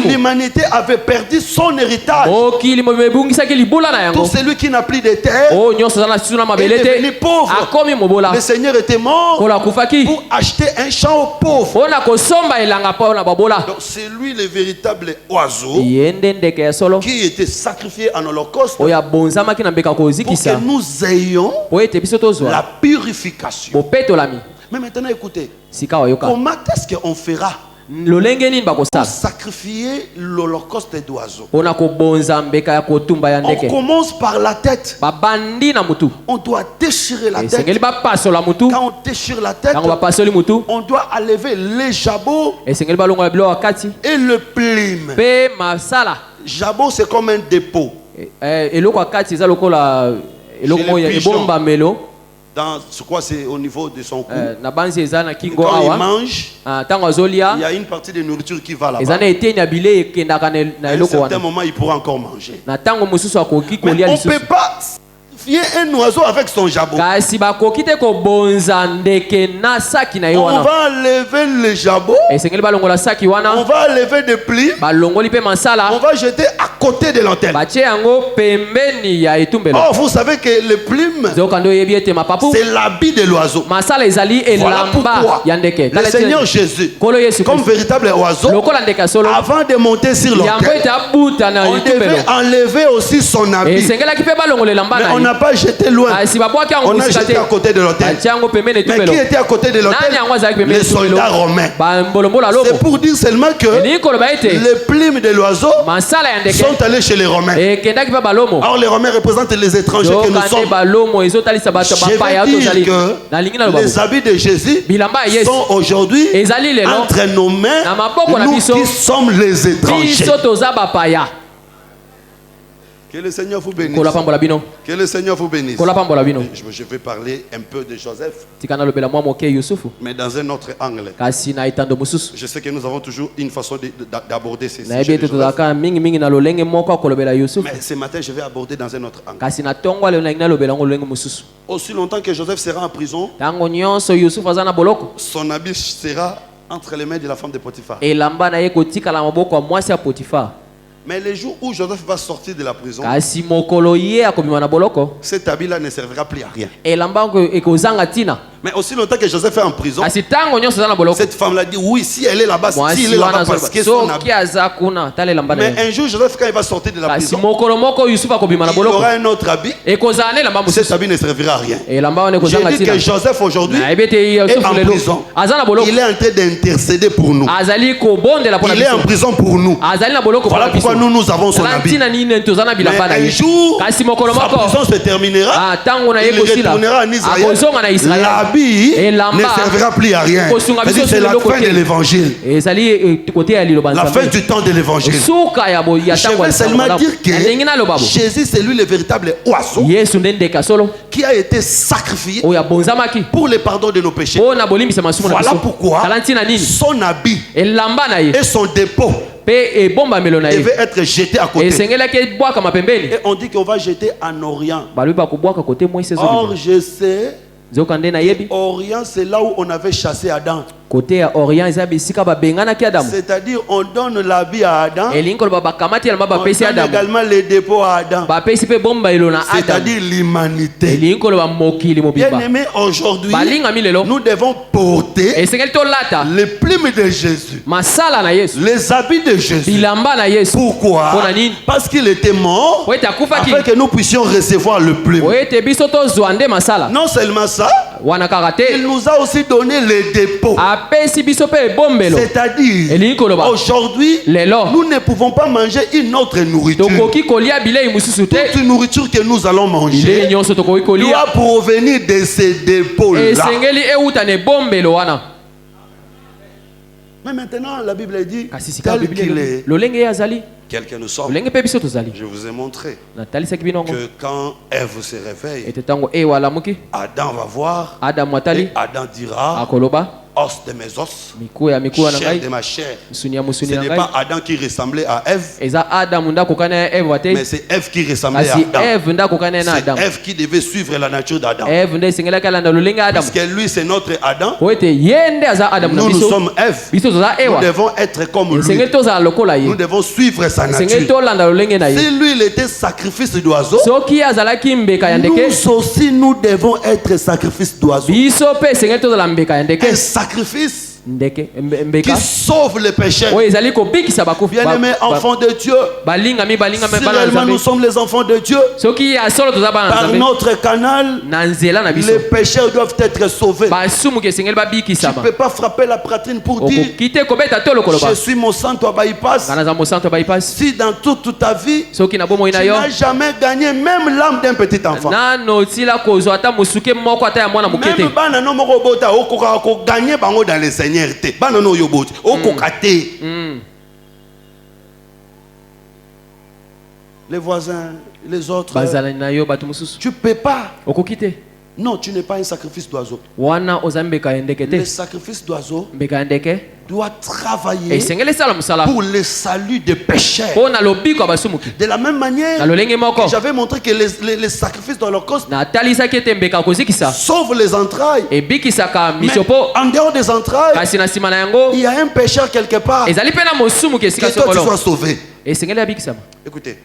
L'humanité avait perdu son héritage. Tout celui qui n'a plus de terre est devenu pauvre. Le Seigneur était mort pour acheter un champ aux pauvres. Donc c'est lui le véritable oiseau qui était sacrifié en holocauste pour que nous ayons la purification. Mais maintenant écoutez, comment est-ce qu'on fera pour sacrifier l'holocauste d'oiseaux? On commence par la tête. On doit déchirer la tête. Quand on déchire la tête, on doit enlever les jabots et le plume. Jabot, c'est comme un dépôt. Dans ce quoi c'est au niveau de son cou. Quand il mange, il y a une partie de nourriture qui va là-bas. À un certain moment, il pourra encore manger. Mais on ne peut pas un oiseau avec son jabot. On va enlever le jabot. On va enlever des plis. On va jeter à côté de l'antenne. Oh, vous savez que le plume, c'est l'habit de l'oiseau. Voilà pourquoi le Seigneur Jésus, comme véritable oiseau, avant de monter sur l'autel, on devait enlever aussi son habit. Mais on n'a pas jeté loin. On a jeté à côté de l'autel. Mais qui était à côté de l'autel? Les soldats romains. C'est pour dire seulement que les plumes de l'oiseau sont allés chez les Romains. Or les Romains représentent les étrangers que nous sommes. Je veux dire que les habits de Jésus sont aujourd'hui entre nos mains, nous qui sommes les étrangers. Que le Seigneur vous bénisse. Que le Seigneur vous bénisse. Je vais parler un peu de Joseph, mais dans un autre angle. Je sais que nous avons toujours une façon d'aborder ces sujets de Joseph. Mais ce matin, je vais aborder dans un autre angle. Aussi longtemps que Joseph sera en prison, son habit sera entre les mains de la femme de Potiphar. Mais le jour où Joseph va sortir de la prison, cet habit-là ne servira plus à rien. Mais aussi longtemps que Joseph est en prison, cette femme-là dit oui, si elle est là-bas, si elle est là-bas parce que son habit. Mais un jour, Joseph, quand il va sortir de la prison, il aura un autre habit. Cet habit ne servira à rien. J'ai dit que Joseph aujourd'hui est en prison. Il est en train d'intercéder pour nous. Il est en prison pour nous. Voilà pourquoi nous avons son habit. Mais un jour, sa prison se terminera. Il retournera en Israël. L'habit ne servira plus à rien. C'est la fin de l'évangile. La fin du temps de l'évangile. Je vais seulement dire que Jésus, c'est lui le véritable oiseau qui a été sacrifié pour le pardon de nos péchés. Voilà pourquoi son habit et son dépôt devait être jeté à côté. Et on dit qu'on va jeter en Orient. Or, je sais, Orient, c'est là où on avait chassé Adam. C'est-à-dire on donne l'habit à Adam, on donne également les dépôts à Adam, c'est-à-dire l'humanité. Bien aimé, aujourd'hui nous devons porter les plumes de Jésus, les habits de Jésus. Pourquoi? Parce qu'il était mort afin que nous puissions recevoir le plume. Non seulement ça, il nous a aussi donné les dépôts. C'est-à-dire, aujourd'hui, nous ne pouvons pas manger une autre nourriture. Toute nourriture que nous allons manger doit provenir de ces dépôts-là. Mais maintenant, la Bible dit tel qu'il est, quel que nous sommes. Je vous ai montré que quand Ève se réveille, Adam va voir et Adam dira os de mes os, chair de ma chair. Ce n'est pas Adam qui ressemblait à Ève, mais c'est Ève qui ressemblait à Adam. C'est Ève qui devait suivre la nature d'Adam. Parce que lui c'est notre Adam, nous sommes Ève. Nous devons être comme lui. Nous devons suivre sa nature. Si lui il était sacrifice d'oiseau, nous aussi nous devons être sacrifice d'oiseau. Un sacrifice qui sauve les péchés. Bien-aimés enfants de Dieu, si réellement nous sommes les enfants de Dieu, par notre canal, les pécheurs doivent être sauvés. Tu ne peux pas frapper la poitrine pour dire je suis mon santo bypass. Si dans toute ta vie tu n'as jamais gagné même l'âme d'un petit enfant, même dans les Seigneur. Les voisins, les autres, tu ne peux pas. Non, tu n'es pas un sacrifice d'oiseau. Le sacrifice d'oiseau doit travailler pour le salut des pécheurs. De la même manière que j'avais montré que les sacrifices d'Holocauste sauvent les entrailles. Mais en dehors des entrailles, il y a un pécheur quelque part. Que toi tu sois sauvé. Écoutez.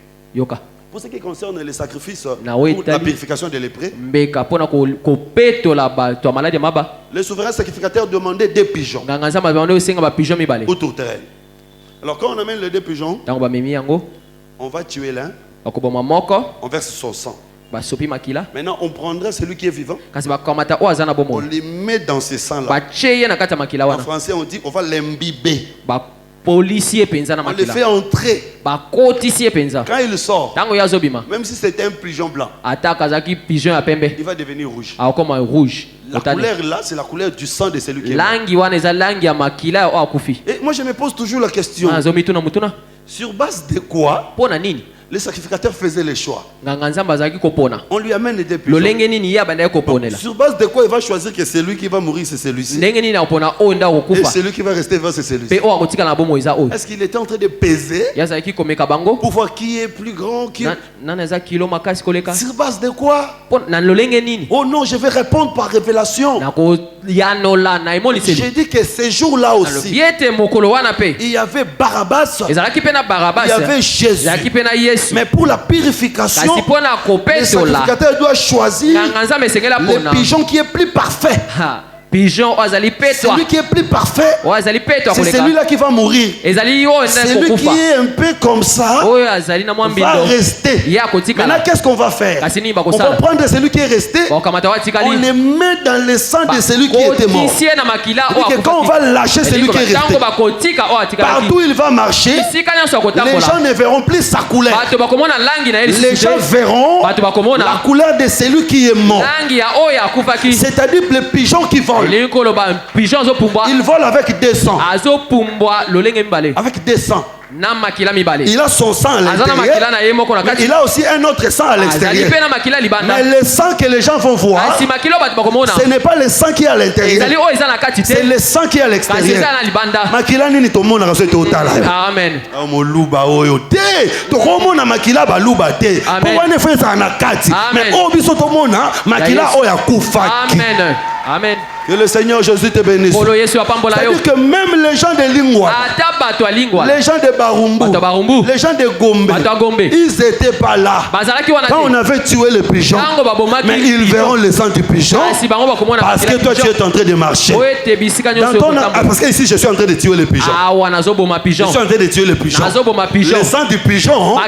Pour ce qui concerne les sacrifices pour la purification des lépreux, le souverain sacrificateur demandait 2 pigeons ou tourterelles. Alors quand on amène les 2 pigeons, on va tuer l'un, on verse son sang. Maintenant on prendrait celui qui est vivant, on le met dans ce sang là. En français on dit on va l'imbiber. On le fait entrer. Quand il sort, même si c'est un pigeon blanc, il va devenir rouge. La couleur là, c'est la couleur du sang de celui qui est mort. Et moi je me pose toujours la question, sur base de quoi les sacrificateurs faisaient les choix? On lui amène des pigeons. Sur base de quoi il va choisir que celui qui va mourir c'est celui-ci et celui qui va rester vivant c'est celui-ci? Est-ce qu'il était en train de peser pour voir qui est plus grand, qui est... Sur base de quoi? Oh non, je vais répondre par révélation. J'ai dit que ces jours-là aussi, il y avait Barabbas, il y avait Jésus. Mais pour la purification, le sacrificateur doit choisir le pigeon qui est plus parfait. Celui qui est plus parfait, c'est celui-là qui va mourir. Celui qui est un peu comme ça va rester. Maintenant, qu'est-ce qu'on va faire? On va prendre celui qui est resté, on le met dans le sang de celui qui était mort. Et quand on va lâcher celui qui est resté, partout il va marcher, les gens ne verront plus sa couleur. Les gens verront la couleur de celui qui est mort. C'est-à-dire le pigeon qui vole. Il vole avec 200. Avec 200. Il a son sang à l'intérieur, mais il a aussi un autre sang à l'extérieur. Mais le sang que les gens vont voir, ce n'est pas le sang qui est à l'intérieur, c'est le sang qui est à l'extérieur. Amen. Amen. Que le Seigneur Jésus te bénisse. C'est-à-dire que même les gens de Lingwa, les gens de Barumbu, les gens de Gombe, ils n'étaient pas là quand on avait tué le pigeon. Mais ils verront le sang du pigeon parce que toi tu es en train de marcher. Parce que ici je suis en train de tuer le pigeon. Je suis en train de tuer le pigeon. Le sang du pigeon doit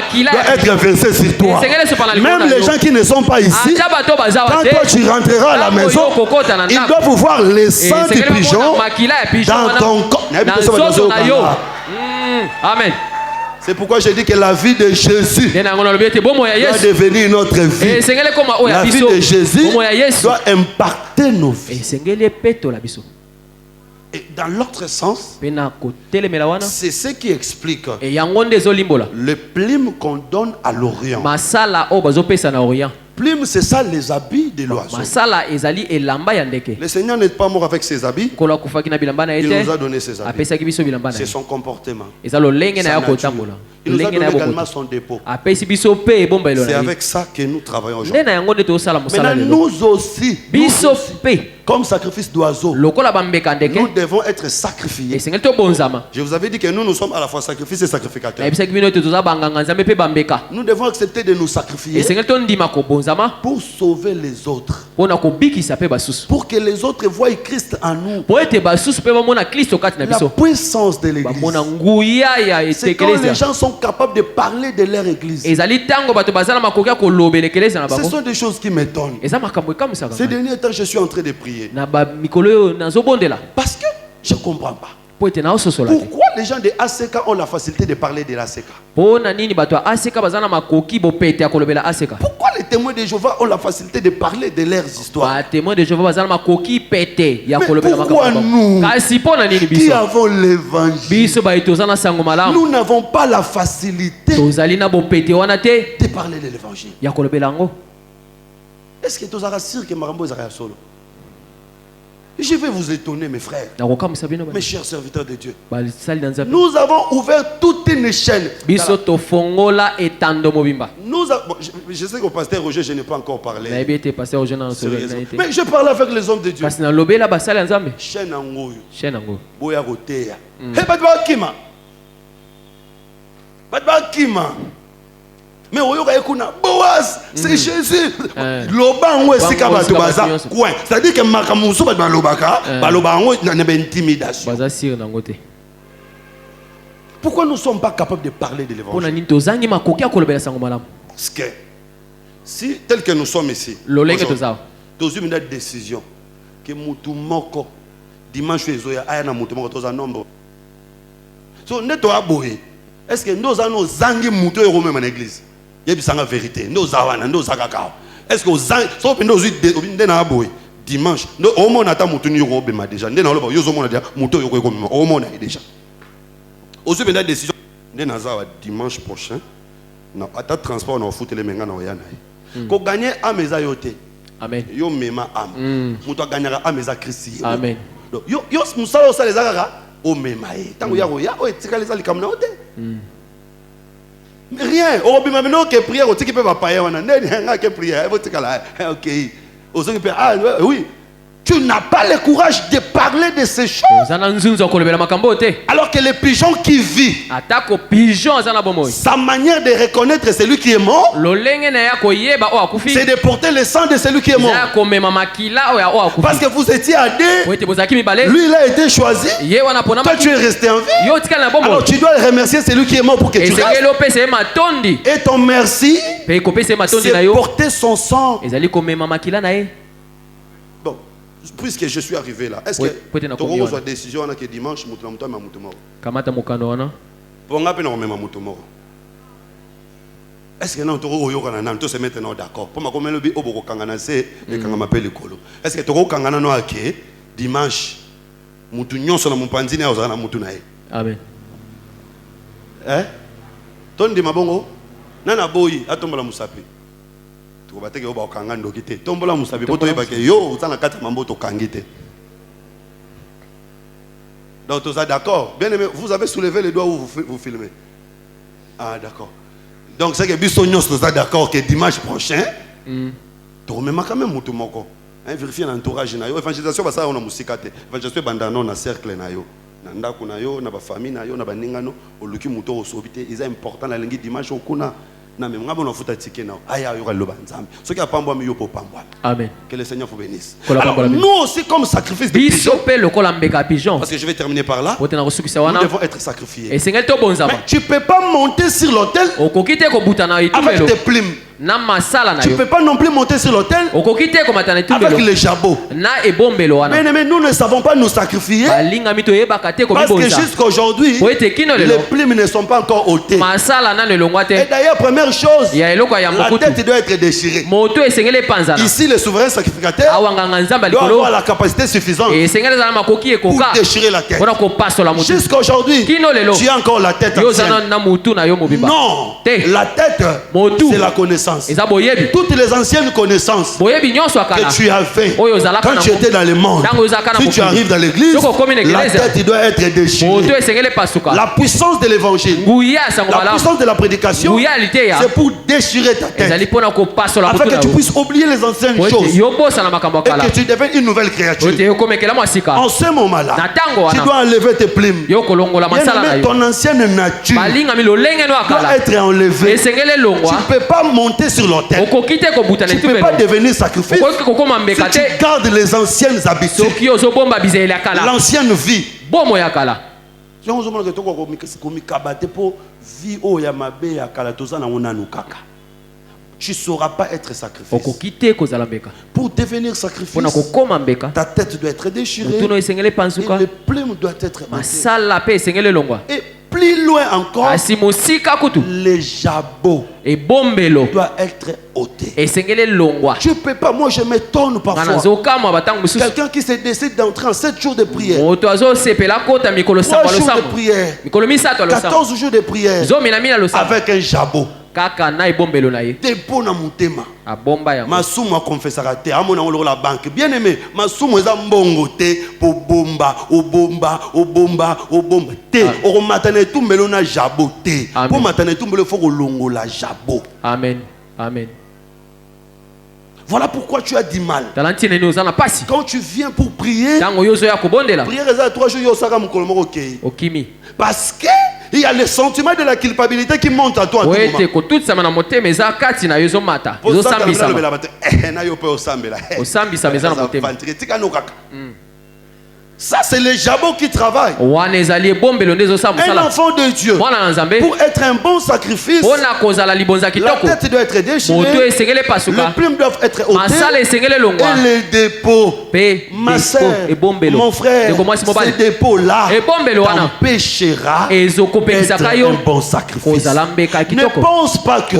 être versé sur toi. Même les gens qui ne sont pas ici, quand toi tu rentreras à la maison, ils doivent voir le sang du pigeon dans ton corps. Amen. C'est pourquoi je dis que la vie de Jésus doit devenir notre vie. La vie de Jésus doit impacter nos vies. Et dans l'autre sens, c'est ce qui explique le plume qu'on donne à l'Orient. Plume, c'est ça les habits de l'oiseau. Le Seigneur n'est pas mort avec ses habits. Il nous a donné ses habits. C'est son comportement. Il nous a donné également son dépôt. C'est avec ça que nous travaillons aujourd'hui. Maintenant, nous aussi, comme sacrifice d'oiseau, nous devons être sacrifiés. Je vous avais dit que nous sommes à la fois sacrifices et sacrificateurs. Nous devons accepter de nous sacrifier pour sauver les autres. Pour que les autres voient Christ en nous. La puissance de l'église. C'est quand les gens sont capables de parler de leur église. Ce sont des choses qui m'étonnent. Ces derniers temps, je suis en train de prier. Parce que je ne comprends pas. Pourquoi les gens de ACK ont la facilité de parler de l'ACK? Pourquoi les témoins de Jéhovah ont la facilité de parler de leurs histoires? Mais pourquoi nous qui avons l'évangile, nous n'avons pas la facilité de parler de l'évangile? Est-ce que tu as sûr que Marambo est solo? Je vais vous étonner, mes frères, mes chers serviteurs de Dieu. Nous avons ouvert toute une chaîne. Je sais qu'au pasteur Roger, je n'ai pas encore parlé. Mais je parle avec les hommes de Dieu. Chaîne en haut. Boya rotea. Hey, Badba Kima. Mais Boaz, c'est Jésus. C'est-à-dire que Makamuso intimidation. Pourquoi nous ne sommes pas capables de parler de l'évangile? Parce que si tel que nous sommes ici, nous avons une décision que Moutoumoko dimanche ayana Moutoumoko un nombre. So neto aboye. Est-ce que nous avons zangi Mouto et Romain en église? Il y a une vérité. Nous avons est-ce que vous avez dimanche, nous avons déjà décision dimanche prochain. Nous avons transport dans foot les menga na oyana. Ko gagner à mes ayote. Amen. Yo mema am. Muto gagnera à mes Christ. Amen. Yo musala ça les agara o mema e. Tango ya roya o etika les ali kamna ote. Rien. On peut même que prière, on peut pas payer. On a que prière. Ok. Oui. Tu n'as pas le courage de parler de ces choses. Alors que le pigeon qui vit, sa manière de reconnaître celui qui est mort, c'est de porter le sang de celui qui est mort. Parce que vous étiez à deux, lui il a été choisi, toi tu es resté en vie. Alors tu dois remercier celui qui est mort pour que tu restes. Et ton merci, c'est porter son sang. Bon. Puisque je suis arrivé là, est-ce que tu as une décision que dimanche, tu as une est-ce que nous se maintenant d'accord? Pour ma commune, est-ce que tu as dimanche, amen. Eh? Ton di mabongo? Nana boyi, atombola musapi. Tu vas te voir au Kangando qui était. Tombola musabi. Boto ibake yo. Vous en avez quatre mambo to kangite. Donc tous d'accord. Bien aimé, vous avez soulevé les doigts où vous filmez. Ah d'accord. Donc c'est que bisognos tous d'accord que dimanche prochain. Tu remets quand même mutu moko. Vérifier l'entourage na yo. Évangélisation basa on a musikate. Évangélisation bandano na cercle na yo. Na kuna yo na ba famille na yo na ba ningano. Oluki muto osobite. C'est important la lingi dimanche okuna. Amen. Que le Seigneur vous bénisse. Alors, nous aussi comme sacrifice de pigeon, parce que je vais terminer par là, nous devons être sacrifiés. Mais tu ne peux pas monter sur l'autel avec tes plumes. Tu ne peux pas non plus monter sur l'autel avec les jabots. Mais nous ne savons pas nous sacrifier parce que jusqu'à aujourd'hui, les plumes ne sont pas encore ôtées. Et d'ailleurs, première chose, la tête doit être déchirée. Ici, le souverain sacrificateur doit avoir la capacité suffisante pour déchirer la tête. Jusqu'à aujourd'hui, tu as encore la tête ancienne. Non, la tête, c'est la connaissance. Toutes les anciennes connaissances que tu as fait quand tu étais dans le monde, si tu arrives dans l'église, la tête doit être déchirée. La puissance de l'évangile, la puissance de la prédication, c'est pour déchirer ta tête afin que tu puisses oublier les anciennes choses et que tu deviennes une nouvelle créature. En ce moment-là, tu dois enlever tes plumes. Bien-aimé, ton ancienne nature doit être enlevée. Tu ne peux pas monter sur l'autel. Tu ne peux pas devenir sacrifice si tu gardes les anciennes habitudes, l'ancienne vie. Tu ne sauras pas être sacrifice. Pour devenir sacrifice, ta tête doit être déchirée et les plumes doivent être ôtées. Et plus loin encore, les jabots doivent être ôtés. Tu ne peux pas, moi je m'étonne parfois. Quelqu'un qui se décide d'entrer en 7 jours de prière, 3 jours de prière, 14 jours de prière, avec un jabot. Dépôt na mutema. Masumu a confessé te amona ngolo la banque. Bien aimé, masumu eza mbongo te po bomba, obomba te. O matane tumbelo na jabo te. Po matane tumbelo faut longo la jabo. Amen. Amen. Voilà pourquoi tu as du mal. Quand tu viens pour prier, prier à 3 jours yosaka mukolo moko kei. Parce que il y a le sentiment de la culpabilité qui monte à toi. Ça, c'est les jabots qui travaillent. Un enfant de Dieu, pour être un bon sacrifice, la tête doit être déchirée, les plumes doivent être ôtées, et les dépôts, ma soeur, mon frère, ces dépôts-là t'empêchera d'être un bon sacrifice. Ne pense pas que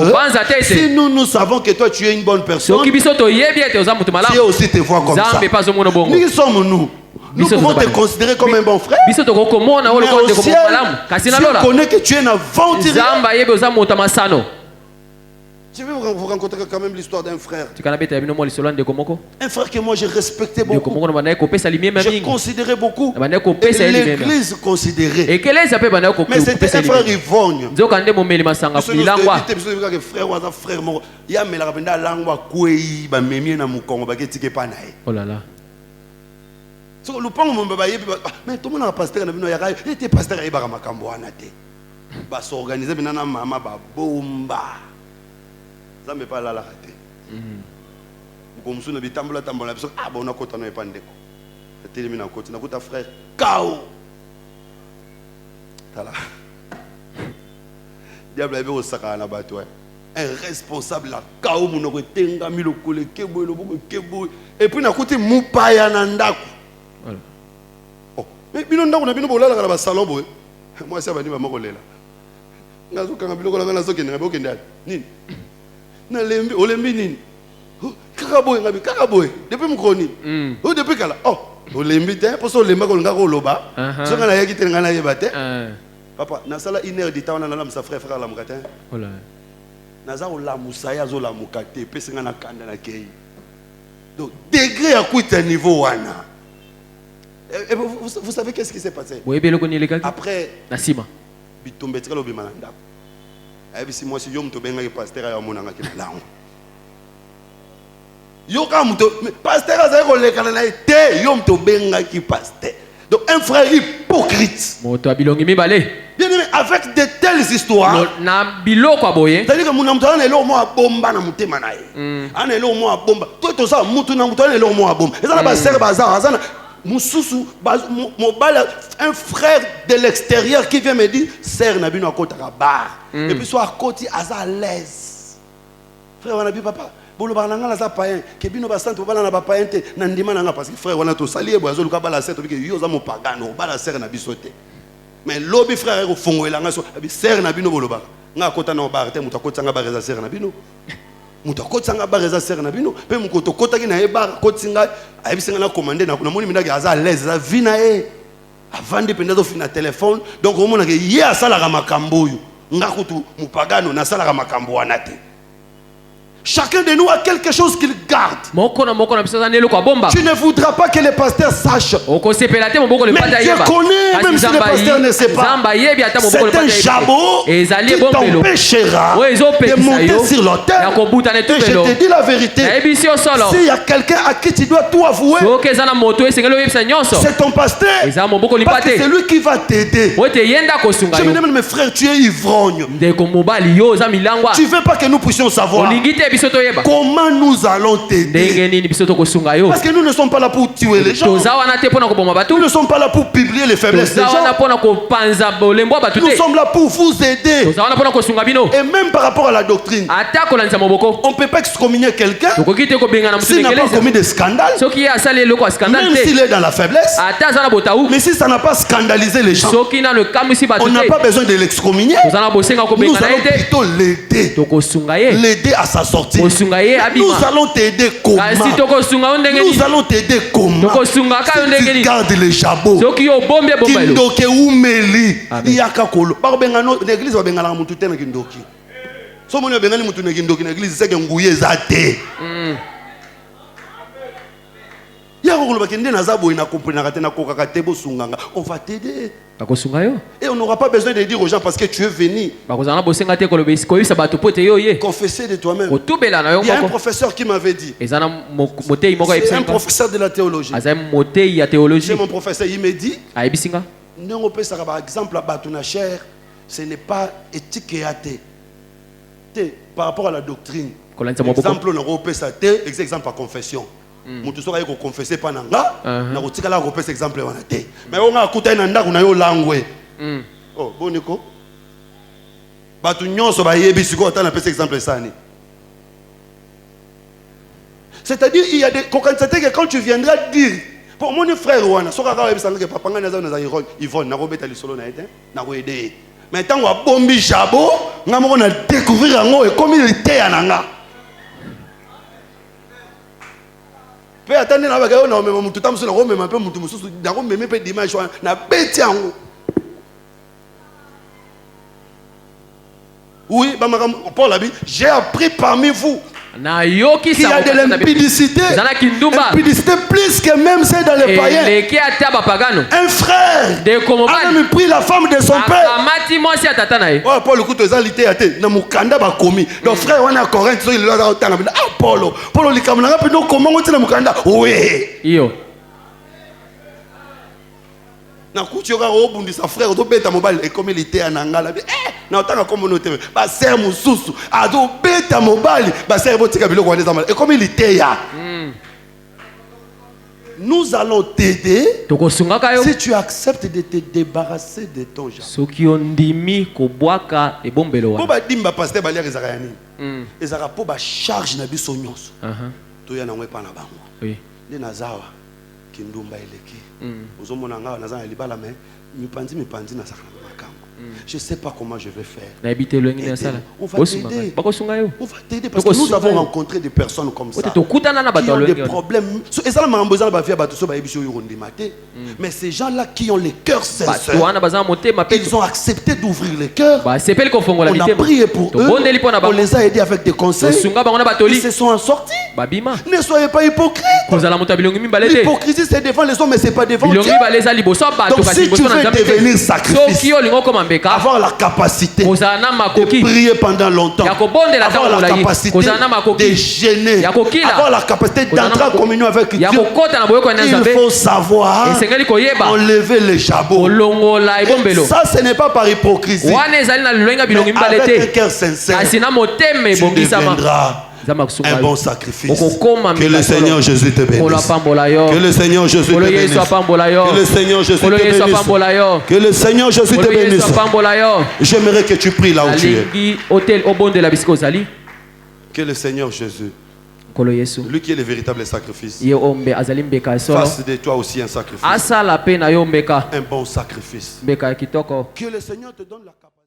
si nous savons que toi tu es une bonne personne, Dieu aussi te voit comme ça. Qui sommes-nous? Nous pouvons te considérer comme un bon frère. Mais au ciel, Dieu connaît que tu es un aventurier. Je vais vous raconter quand même l'histoire d'un frère. Un frère que moi j'ai respecté beaucoup. J'ai considéré beaucoup. Et l'église considérait. Mais c'était un frère ivogne. Oh là là. Mais tout le monde a pasteur, il était pasteur, il était s'organiser maintenant maman ba bomba. Ça me pas là la raté. Comme ça, on tambola tambola. Ah bon, on a côté on est pas ndeko. Télé mina côté, na côté frère. Kao. Tala. Diable avait au saka na bato. Un responsable la kao monoko tenga mi lokole kebo kebo. Et puis na côté mupaya na ndako. Oh, mais bino ndako na bino bolala kala ba salon boy. Moi ça va ni ba mokolela. Ngazo kanga biloko la ngazo kende ngabe okende nini? Na lembi olembi nini? Kakaboy ngabi kakaboy. Depuis mukoni. Oh depuis kala. Oh, olembi te poso lemba ko ngako loba. So ngana yaki te ngana yebate. Papa, na sala 1 heure de temps na la sa frère la mukatin. Oh là. Naza la musaya zo la mukate pese ngana kanda na kei. Donc degré à quoi un niveau wana. Et vous savez qu'est-ce qui s'est passé? Après Nasima. Bitombetika lo bimananda. Et si moi si yo mto benga pasteur ya monanga ki lango. Yo ka mto pasteur aza ko lekana na té yo mto benga ki pasteur. Donc un frère hypocrite. Moto abilongi mibale. Bien aimé, avec de telles histoires. Na biloko aboye. C'est-à-dire que mon amtana elo mo bomba na mutema na ye. Ana elo mo bomba. Tout ça mutu na mutana elo mo bomba. Et ça na ba ser bazar, azana Moussou, un frère de l'extérieur qui vient me dire, Serre n'a pas bar. Et puis soit à côté, à l'aise. Frère, on a dit papa. Bolo baranga la za païen. Kebino ba santo bala na ba païen te. Nandima nanga parce que frère, on a to salié boazo luka bala sete parce que yo za mo pagano bala serre na bisote. Mais lobby frère ko fongo elanga so abi serre na bino bolo ba. Nga kota na ba te muta kota nga ba reza serre na bino. Muta kota nga ba reza serre na bino. Pe mu koto kota ki na e ba kotinga abi singa na commander na moni minaki aza à l'aise za vina e. Avant de prendre au téléphone donc au moment que hier ça la makambo yo. Nga kutu mupagano na sala makambo wanate. Chacun de nous a quelque chose qu'il garde. Tu ne voudras pas que les pasteurs sachent. Mais Dieu connaît, même si le pasteur ne sait pas. C'est un jabot qui t'empêchera de monter sur l'autel. Et je te dis la vérité. S'il y a quelqu'un à qui tu dois tout avouer, c'est ton pasteur. Parce que c'est lui qui va t'aider. Je me demande, mes frères, tu es ivrogne. Tu ne veux pas que nous puissions savoir comment nous allons t'aider. Parce que nous ne sommes pas là pour tuer les gens. Nous ne sommes pas là pour publier les faiblesses des gens. Nous sommes là pour vous aider. Et même par rapport à la doctrine, on ne peut pas excommunier quelqu'un s'il n'a pas commis de scandale. Même s'il est dans la faiblesse. Mais si ça n'a pas scandalisé les gens, on n'a pas besoin de l'excommunier. Nous allons plutôt l'aider. L'aider à sa sortie. Nous allons t'aider comment? Nous allons t'aider comment? Si tu gardes les jabots, Kindoke Oumeli, Yakakolo. L'église va benga la mutute na Kindoki. So moni benga ni mutu na Kindoki na église c'est que nguye zate. On va t'aider. Et on n'aura pas besoin de dire aux gens parce que tu es venu. Confesser de toi-même. Il y a un professeur qui m'avait dit. C'est un professeur de la théologie. C'est mon professeur. Il me dit. Par exemple, la batuna chair, ce n'est pas éthique et athée. Par rapport à la doctrine. Exemple, on a exemple par confession. Mutu soka yeko confesser pa nanga na kotika la repese exemple wana te mais on a kuta na ndako na yo langwe oh boniko batu nyonso ba yebi siko ta na pese exemple sani c'est-à-dire il y a des constater que quand tu viendras dire pour mon frère wana soka ka yebi sanga que papa ngana za na Yvonne na robeta lisolo na ete na ko aider mais tant wa bombi jabo ngamo na découvrir ngo et comme il était ananga. Pe attendre na bagayo na mema mutu tamso na ko mema pe mutu mususu na ko meme pe dimanche na beti yango. Oui, Paul a dit, j'ai appris parmi vous qu'il y a de l'impudicité, impudicité plus que même celle dans les païens. Un frère a même pris la femme de son père. Oh, Paul, écoute, les alités à te, na mukanda ba komi. Donc frère, on a Corinthe, il est là, ah Paulo, il kamana pe no comment on tient mukanda. Oui. Yo. Na kuchioka obundisa frère to beta mobile et comme il était en angala na otanga communauté ba ser mususu ado beta mobile ba ser botika biloko wana zamala et comme il était ya nous allons t'aider si tu acceptes de te débarrasser de ton genre soki ondimi kobwaka ebombelo wana ba dimba pasteur balia ezaka yani ezaka po ba charge na biso nyonso to ya na ngwepa na bango oui le nazawa kindumba eleki ozomona nga naza libala mais mipanzi na saka makambo je sais pas comment je vais faire. On va t'aider. On va t'aider parce que nous avons rencontré des personnes comme ça qui ont des problèmes. Mais ces gens-là qui ont les cœurs sincères, ils ont accepté d'ouvrir les cœurs. On a prié pour eux. On les a aidés avec des conseils. Ils se sont en sortis. Ne soyez pas hypocrites. L'hypocrisie c'est devant les hommes mais c'est pas devant Dieu. Donc si tu veux devenir sacrifice, avoir la capacité de prier pendant longtemps, avoir la capacité de gêner, avoir la capacité d'entrer en communion avec Dieu, il faut savoir enlever les jabots. Et ça, ce n'est pas par hypocrisie, mais avec un cœur sincère, tu deviendras un bon sacrifice. Que le Seigneur Jésus te bénisse. Que le Seigneur Jésus te bénisse. Que le Seigneur Jésus te bénisse. Que le Seigneur Jésus te bénisse. J'aimerais que tu pries là où tu es. Que le Seigneur Jésus, lui qui est le véritable sacrifice, fasse de toi aussi un sacrifice. Un bon sacrifice. Que le Seigneur te donne la capacité.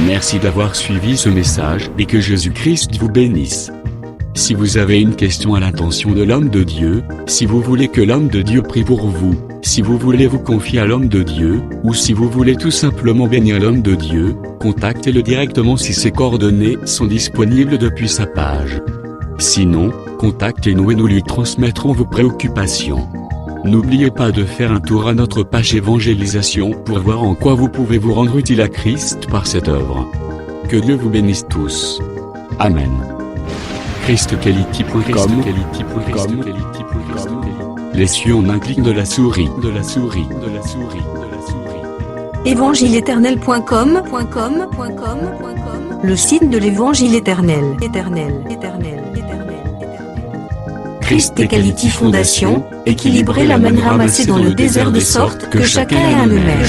Merci d'avoir suivi ce message et que Jésus-Christ vous bénisse. Si vous avez une question à l'intention de l'homme de Dieu, si vous voulez que l'homme de Dieu prie pour vous, si vous voulez vous confier à l'homme de Dieu, ou si vous voulez tout simplement bénir l'homme de Dieu, contactez-le directement si ses coordonnées sont disponibles depuis sa page. Sinon, contactez-nous et nous lui transmettrons vos préoccupations. N'oubliez pas de faire un tour à notre page évangélisation pour voir en quoi vous pouvez vous rendre utile à Christ par cette œuvre. Que Dieu vous bénisse tous. Amen. ChristQuality.com. Les cieux en un clic de la souris. Évangile-éternel.com. Le site de l'Évangile éternel. Christ Equality Fondation, équilibrer la manne ramassée dans le désert de sorte que chacun ait un le maire.